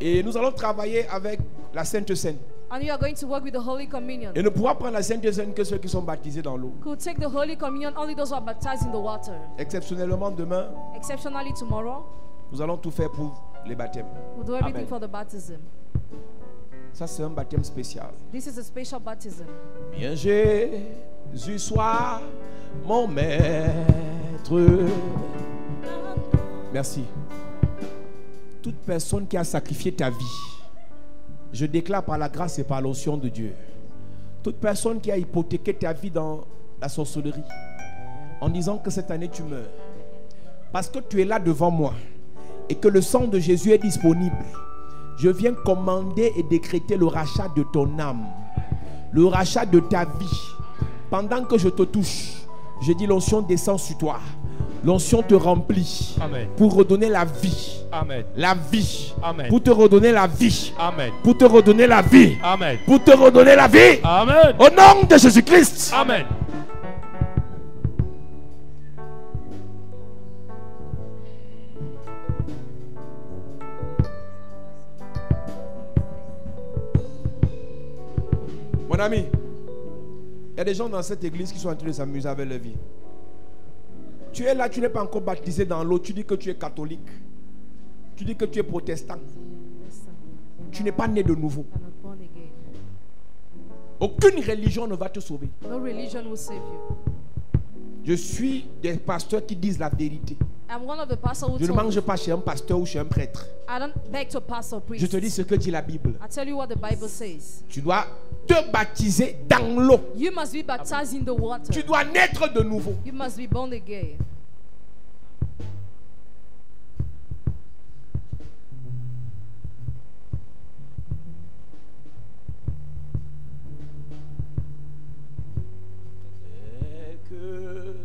Et nous allons travailler avec la Sainte Seine. And we are going to work with the Holy Communion. Et ne pourra prendre la Sainte Seine que ceux qui sont baptisés dans l'eau. Could take the Holy Communion only those who are baptized in the water. Exceptionnellement demain, Exceptionally tomorrow, nous allons tout faire pour les baptêmes. we'll do everything Amen. for the baptism. Ça, c'est un baptême spécial. This is a special baptism. Bien Jésus soit mon maître. Merci. Toute personne qui a sacrifié ta vie, je déclare par la grâce et par l'onction de Dieu, toute personne qui a hypothéqué ta vie dans la sorcellerie, en disant que cette année tu meurs, parce que tu es là devant moi et que le sang de Jésus est disponible, je viens commander et décréter le rachat de ton âme, le rachat de ta vie. Pendant que je te touche, je dis l'onction descend sur toi. L'onction te remplit. Amen. Pour redonner la vie. Amen. La vie. Amen. Pour te redonner la vie. Amen. Pour te redonner la vie. Amen. Pour te redonner la vie. Amen. Au nom de Jésus-Christ. Amen. Mon ami, il y a des gens dans cette église qui sont en train de s'amuser avec leur vie. Tu es là, tu n'es pas encore baptisé dans l'eau. Tu dis que tu es catholique. Tu dis que tu es protestant. Tu n'es pas né de nouveau. You are not born again. Aucune religion ne va te sauver. No religion will save you. Je suis des pasteurs qui disent la vérité. I'm one of the pastors who Je ne told mange me, pas chez un pasteur ou chez un prêtre. I don't beg to pastor priest. Je te dis ce que dit la Bible. I tell you what the Bible says. Tu dois te baptiser dans l'eau. You must be baptized in the water. Tu dois naître de nouveau. You must be born again. Et que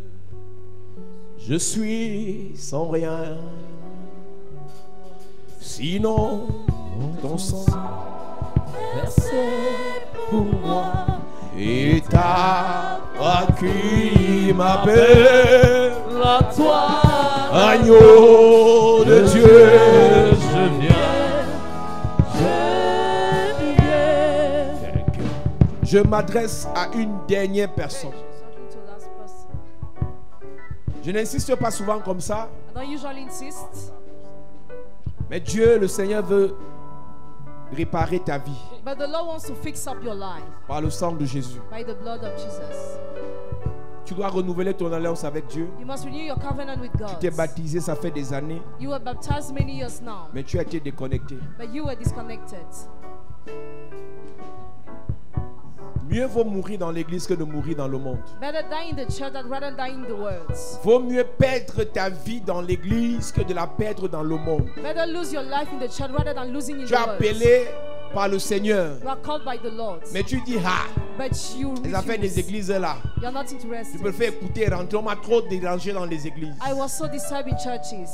je suis sans rien, sinon ton sang versé pour moi et ta voix qui m'appelle À toi, agneau de Dieu. je viens. Je m'adresse à une dernière personne. Talking to the last person. Je n'insiste pas souvent comme ça, I don't usually insist, mais Dieu, le Seigneur, veut réparer ta vie but the Lord wants to fix up your life par le sang de Jésus. by the blood of Jesus. Tu dois renouveler ton alliance avec Dieu. You must renew your covenant with Tu God. t'es baptisé, ça fait des années, You were baptized many years now, mais tu as été déconnecté. but you were disconnected. Mieux vaut mourir dans l'église que de mourir dans le monde. Better die in the church than rather die in the world. Vaut mieux perdre ta vie dans l'église que de la perdre dans le monde. Better lose your life in the church rather than losing in Tu es the world. appelé par le Seigneur, You are called by the Lord, mais tu dis, ah, but you les affaires des refuse. églises là, You are not tu interested. me fais écouter, rentrer, on m'a trop dérangé dans les églises. I was so disturbed in churches.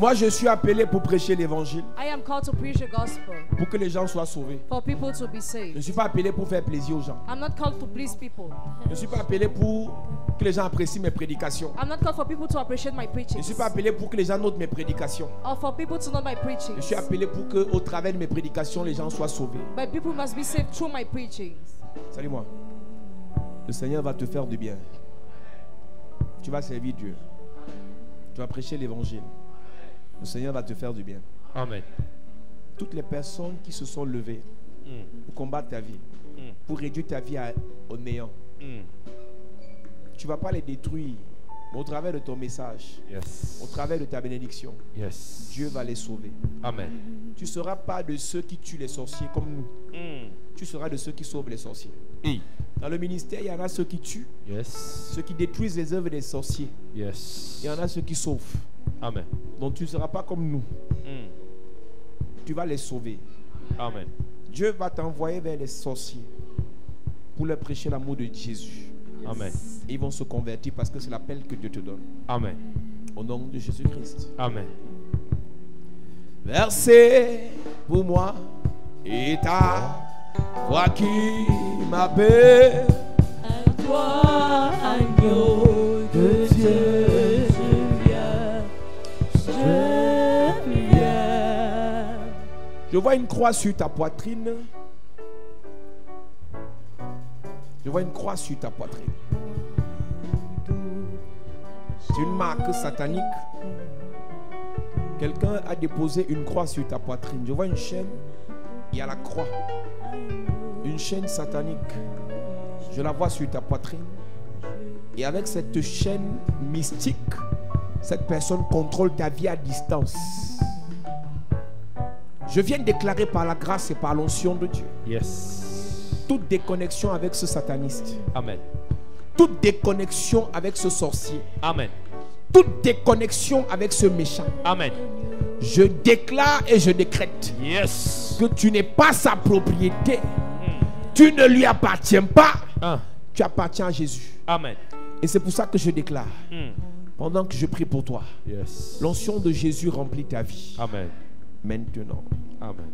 Moi, je suis appelé pour prêcher l'évangile, I am called to preach the gospel pour que les gens soient sauvés. for people to be Je saved. ne suis pas appelé pour faire plaisir aux gens. I'm not called to please people. Je ne suis pas appelé pour que les gens apprécient mes prédications. I'm not called for people to appreciate my Je preaching ne suis pas appelé pour que les gens notent mes prédications. or for people to know my preaching. Je suis appelé pour que, au travers de mes prédications, les gens soient sauvés. But people must be saved through my preachings. Salut-moi. Le Seigneur va te faire du bien. Tu vas servir Dieu. Tu vas prêcher l'évangile. Le Seigneur va te faire du bien. Amen. Toutes les personnes qui se sont levées pour combattre ta vie, pour réduire ta vie au néant, tu ne vas pas les détruire, mais au travers de ton message, Yes. au travers de ta bénédiction, Yes. Dieu va les sauver. Amen. Tu ne seras pas de ceux qui tuent les sorciers comme nous. Tu seras de ceux qui sauvent les sorciers. Dans le ministère, il y en a ceux qui tuent, Yes. ceux qui détruisent les œuvres des sorciers. Yes. Il y en a ceux qui sauvent. Amen. Donc tu ne seras pas comme nous. Tu vas les sauver. Amen. Dieu va t'envoyer vers les sorciers pour leur prêcher l'amour de Jésus. Amen. Ils vont se convertir parce que c'est l'appel que Dieu te donne. Amen. Au nom de Jésus-Christ. Amen. Versez pour moi et ta voix qui m'appelle. À toi, agneau de Dieu, je viens, je viens. Je vois une croix sur ta poitrine. Je vois une croix sur ta poitrine. C'est une marque satanique. Quelqu'un a déposé une croix sur ta poitrine. Je vois une chaîne. Il y a la croix. Une chaîne satanique. Je la vois sur ta poitrine. Et avec cette chaîne mystique, cette personne contrôle ta vie à distance. Je viens de déclarer par la grâce et par l'onction de Dieu Yes. toute déconnexion avec ce sataniste, Amen. toute déconnexion avec ce sorcier, Amen. toute déconnexion avec ce méchant. Amen. Je déclare et je décrète Yes. que tu n'es pas sa propriété. Tu ne lui appartiens pas. Ah. Tu appartiens à Jésus. Amen. Et c'est pour ça que je déclare, pendant que je prie pour toi, Yes. l'onction de Jésus remplit ta vie. Amen. Maintenant, Amen.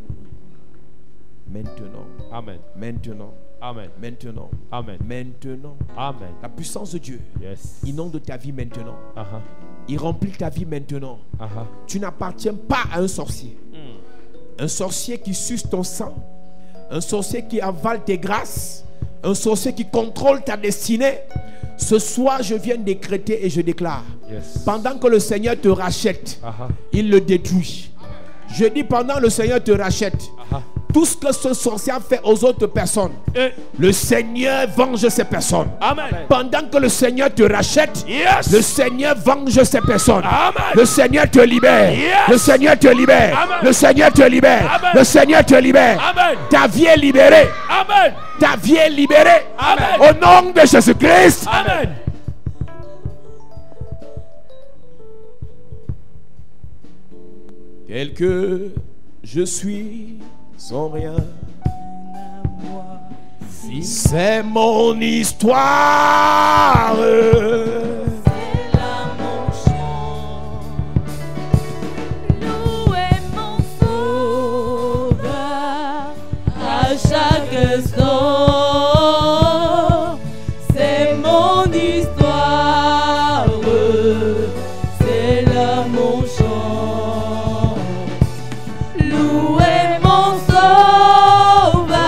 maintenant, Amen. maintenant, Amen. maintenant, Amen. maintenant. Amen. La puissance de Dieu Yes. inonde ta vie maintenant. Uh-huh. Il remplit ta vie maintenant. Uh-huh. Tu n'appartiens pas à un sorcier. Un sorcier qui suce ton sang. Un sorcier qui avale tes grâces. Un sorcier qui contrôle ta destinée. Ce soir, je viens décréter et je déclare. Yes. Pendant que le Seigneur te rachète, Uh-huh. il le détruit. Je dis pendant que le Seigneur te rachète, Uh-huh. tout ce que ce sorcier a fait aux autres personnes, Eh. le Seigneur venge ces personnes. Amen. Pendant que le Seigneur te rachète, Yes. le Seigneur venge ces personnes. Amen. Le Seigneur te libère. Yes. Le Seigneur te libère. Amen. Le Seigneur te libère. Amen. Le Seigneur te libère. Amen. Ta vie est libérée. Amen. Ta vie est libérée. Amen. Au nom de Jésus-Christ. Amen. Tel que je suis sans rien. C'est mon histoire. C'est là mon chant. Louez mon sauveur à chaque instant. C'est mon histoire. C'est là mon chant. Louez mon sauveur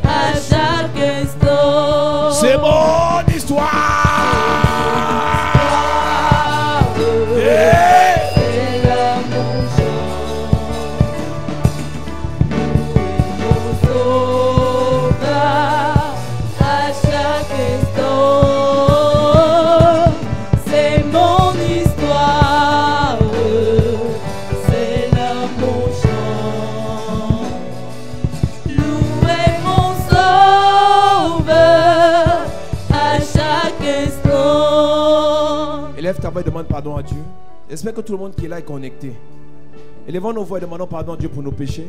à chaque instant. C'est mon histoire. Yeah. C'est là mon chant. Louez mon sauveur à chaque instant. C'est mon histoire. C'est là mon chant. Louez mon sauveur à chaque instant. Élève ta voix et demande pardon à Dieu. J'espère que tout le monde qui est là est connecté. Élevons nos voix et demandons pardon à Dieu pour nos péchés.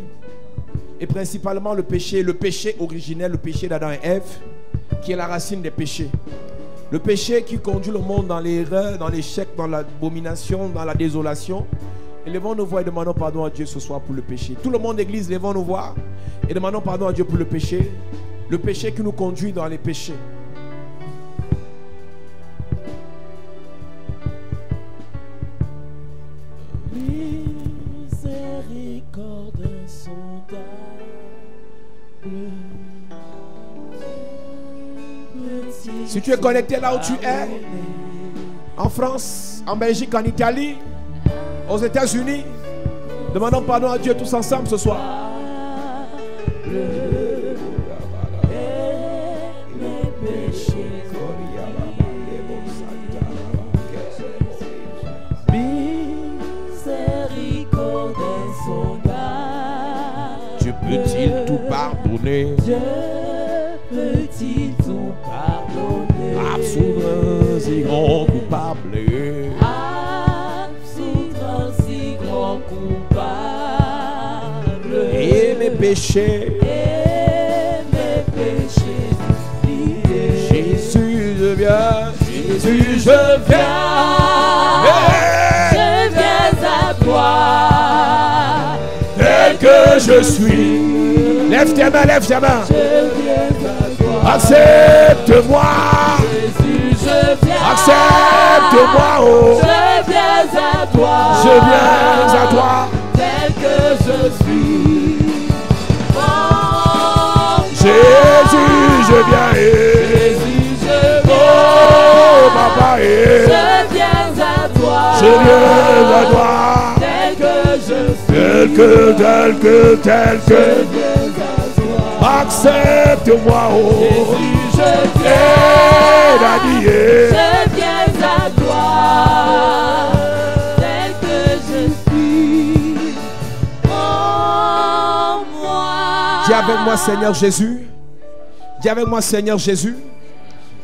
Et principalement le péché originel, le péché d'Adam et Ève, qui est la racine des péchés. Le péché qui conduit le monde dans l'erreur, dans l'échec, dans l'abomination, dans la désolation. Et levons nos voix et demandons pardon à Dieu ce soir pour le péché. Tout le monde d'église, levons nos voix et demandons pardon à Dieu pour le péché. Le péché qui nous conduit dans les péchés. Miséricorde sondable. Si tu es connecté là où tu es, en France, en Belgique, en Italie, aux États-Unis, demandons pardon à Dieu tous ensemble ce soir. Dieu peut-il tout pardonner? Dieu peut-il tout pardonner? Absoudre si grand coupable. Absoudre si grand coupable. Et mes péchés. Et mes péchés oubliés. Jésus, je viens. Jésus, je viens. Je viens à toi. Tel que je suis. Lève tes mains, lève tes mains. Je viens à toi. Accepte-moi. Jésus, je viens. Accepte-moi, oh. Je viens à toi. Je viens à toi. Tel que je suis. Oh, Jésus, je viens. Jésus, je viens. Oh, papa, Je viens à toi. je viens à toi. Tel que je suis. Tel que. Je viens à toi. Accepte-moi, oh. Jésus, je Eh, Daddy, eh. Je viens à toi, tel que je suis, oh moi. Dis avec moi, Seigneur Jésus. Dis avec moi, Seigneur Jésus.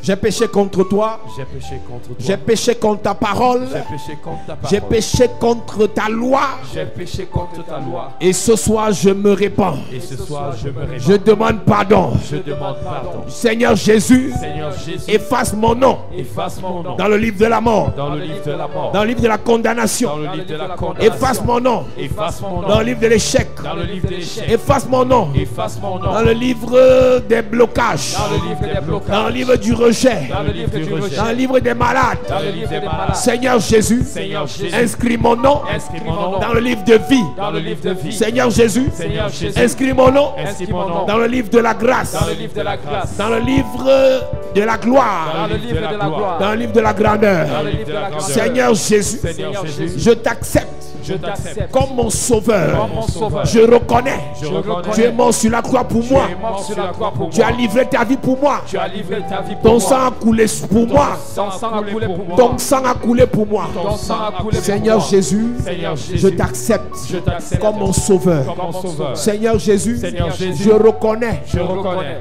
J'ai péché contre toi. J'ai péché contre toi. J'ai péché contre ta parole. J'ai péché contre ta parole. J'ai péché contre ta loi. J'ai péché contre ta loi. Et ce soir, je me répands. Et ce soir, je me répands. Je demande pardon. Je demande pardon. Seigneur Jésus, Seigneur Jésus, efface mon nom efface mon nom dans le livre de la mort, dans le livre de la mort, dans le livre de la condamnation. dans le livre de la condamnation. Efface mon nom Efface mon nom dans le livre de l'échec. dans le livre de l'échec. Efface mon nom Efface mon nom dans le livre des blocages, dans le livre des blocages, dans le livre du rejet, dans le livre du rejet, dans le livre des malades. dans le livre des malades. Seigneur Jésus, Seigneur Jésus, inscris mon nom inscris mon nom dans le livre de vie. dans le livre de vie. Seigneur Jésus, Seigneur Jésus, inscris mon nom inscris mon nom dans le livre de la grâce, dans le livre de la grâce, dans le livre de la gloire, dans le livre de la gloire, dans le livre de la grandeur. dans le livre de la grandeur. Seigneur Jésus, Seigneur Jésus, je t'accepte je t'accepte comme mon sauveur. comme mon sauveur. Je reconnais, Je reconnais. tu es mort sur la croix pour Tu moi. es mort sur la croix pour Tu moi. as livré ta vie pour moi. Tu as livré ta vie pour Ton moi. sang a coulé pour moi. Ton sang a coulé pour moi. Ton sang a coulé pour moi. Ton sang a coulé pour Seigneur moi. Jésus, Seigneur Jésus, je t'accepte je t'accepte comme mon sauveur. comme mon sauveur. Seigneur Jésus, Seigneur Jésus, je reconnais je reconnais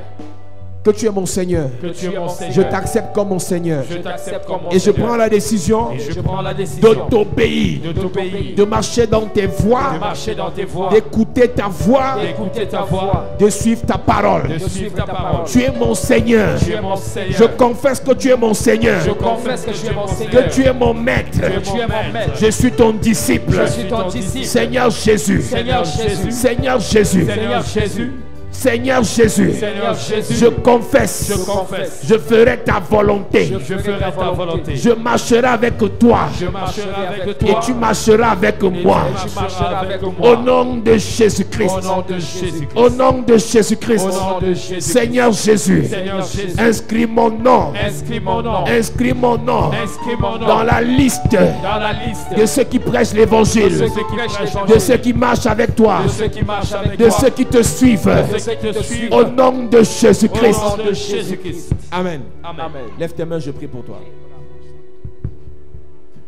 que tu es mon Seigneur. que tu es mon Seigneur. Je t'accepte comme mon Seigneur. Je t'accepte comme mon Et je Seigneur. prends la décision Et je prends la décision de t'obéir, de t'obéir, de marcher dans tes voies, de marcher dans tes voies, d'écouter ta voix, d'écouter ta voix, de suivre ta parole. de suivre ta parole. Tu es mon Seigneur. Tu es mon Seigneur. Je confesse que tu es mon Seigneur. Je confesse que tu es mon Seigneur. Que tu es mon maître. Que tu es mon maître. Je suis ton disciple. Je suis ton disciple. Seigneur Jésus. Seigneur Jésus. Seigneur Jésus. Seigneur Jésus. Seigneur Jésus. Seigneur Jésus. Je confesse. Je confesse. Je ferai ta volonté. Je ferai ta volonté. Je marcherai avec toi. Je marcherai avec Et toi. tu marcheras avec moi. Tu marcheras avec moi. Au nom de Jésus-Christ. Au nom de Jésus-Christ. Au nom de Jésus-Christ. Au nom de Jésus. Seigneur Jésus. Seigneur Jésus. Inscris mon nom. Inscris mon nom. Inscris mon nom Inscris mon nom dans la liste dans la liste de ceux qui prêchent de l'évangile, ceux qui prêchent de l'évangile, ceux qui marchent avec toi, de ceux qui marchent avec de toi, ceux qui te suivent. de ceux qui te suivent. Au nom de Jésus-Christ. Au nom de Jésus-Christ. Amen. Amen. Lève tes mains, je prie pour toi.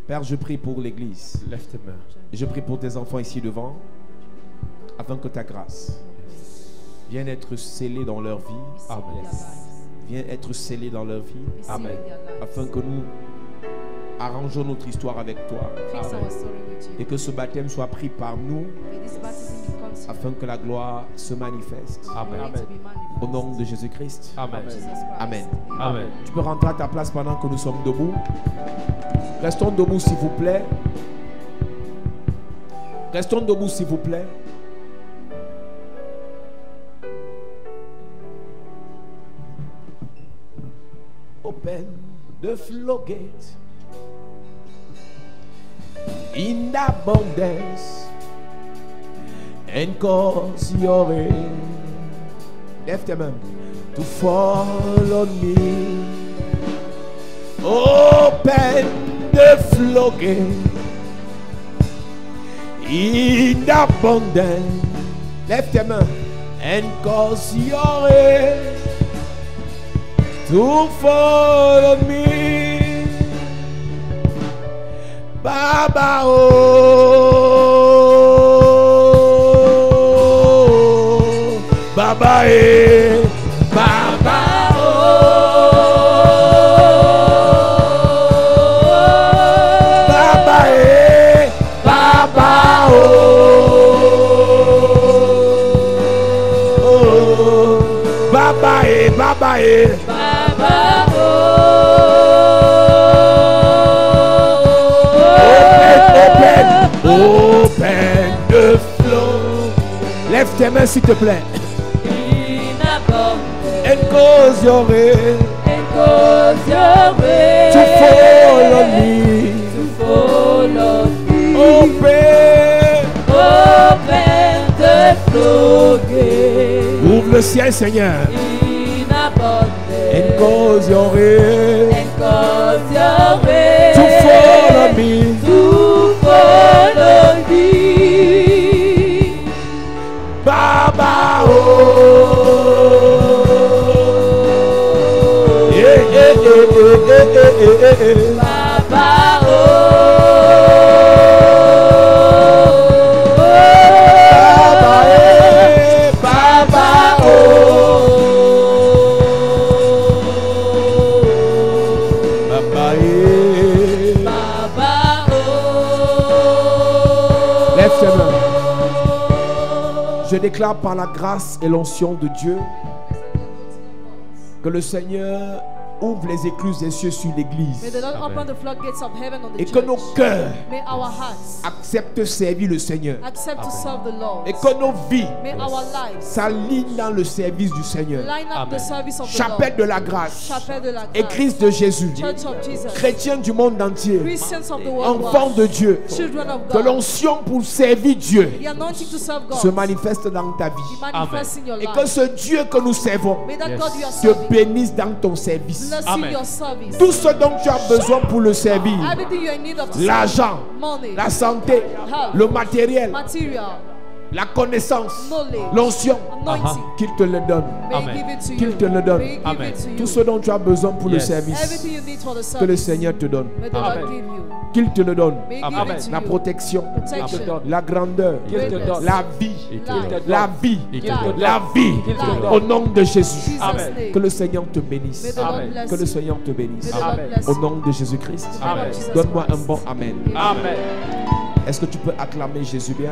Père, je prie pour l'église. Lève tes mains. Je prie pour tes enfants ici devant, afin que ta grâce vienne être scellée dans leur vie. Amen. Vienne être scellée dans leur vie. Amen. Afin que nous arrangeons notre histoire avec toi. Amen. Et que ce baptême soit pris par nous wants afin que la gloire se manifeste. glory Amen. to be manifested. Au nom de Jésus-Christ. Amen. Jesus Christ. Amen. Amen. Tu peux rentrer à ta place pendant que nous sommes debout. Restons debout s'il vous plaît. Restons debout s'il vous plaît. Open the floodgate in abundance and cause your rain. Lève tes mains. To fall on me. Open the floodgate in abundance. Lève tes mains. And cause your rain to fall on me. Baba oh, Baba eh, Baba oh, Baba eh, Baba oh, Baba eh, Baba eh. Open the flow. Lève tes mains s'il te plaît. And cause your rain to fall on me. Open. Ouvre le ciel, Seigneur. And cause your rain to fall on me. Baba oh, yeah, yeah, yeah, yeah, yeah, yeah. Baba oh, Baba eh, Baba oh, Baba eh, Baba oh. lève tes mains. Je déclare par la grâce et l'onction de Dieu que le Seigneur ouvre les écluses des cieux sur l'église May the Lord open the floodgates of heaven on the et que church. nos cœurs May our hearts acceptent servir le Seigneur accept to serve the Lord. et que nos vies May our lives s'alignent dans le service du Seigneur. line up the service of the Chapelle Lord. de la grâce, Chapelle de la grâce. Église de Jésus, Church of Jesus. chrétiens du monde entier, Christians of the world. enfants de Dieu, Children of que God. l'onction pour servir Dieu The anointing to serve God. se manifeste dans ta vie Be manifest in your et life. que ce Dieu que nous servons May that God you are te serving bénisse dans ton service. bless you in your service. Tout ce dont tu as besoin pour le servir, Everything you are in need of to serve. l'argent, Money, la santé, le matériel, material, la connaissance, knowledge, l'onction, anointing. qu'il te le donne. May Amen. He give it to Qu'il you. te le donne. May He give Amen. it to Tout you. ce dont tu as besoin pour le Yes. service, Everything you need for the que le service. Seigneur te donne. May the Amen. Lord give you. Qu'il te le donne. May He Amen. give it to La you. protection, Protection. la grandeur, Qu'il te donne. la vie, Life. la vie, Il te Life. donne. la vie, Qu'il te Life. au donne. nom de Jésus. Jesus' Amen. name. Que le Seigneur te May bénisse. the Lord Amen. bless Que le you. Seigneur te May bénisse. the Lord Amen. bless Au you. nom de Jésus-Christ. In the name of Amen. Jesus Donne-moi un Christ. bon Amen. Amen. Est-ce que tu peux acclamer Jésus bien?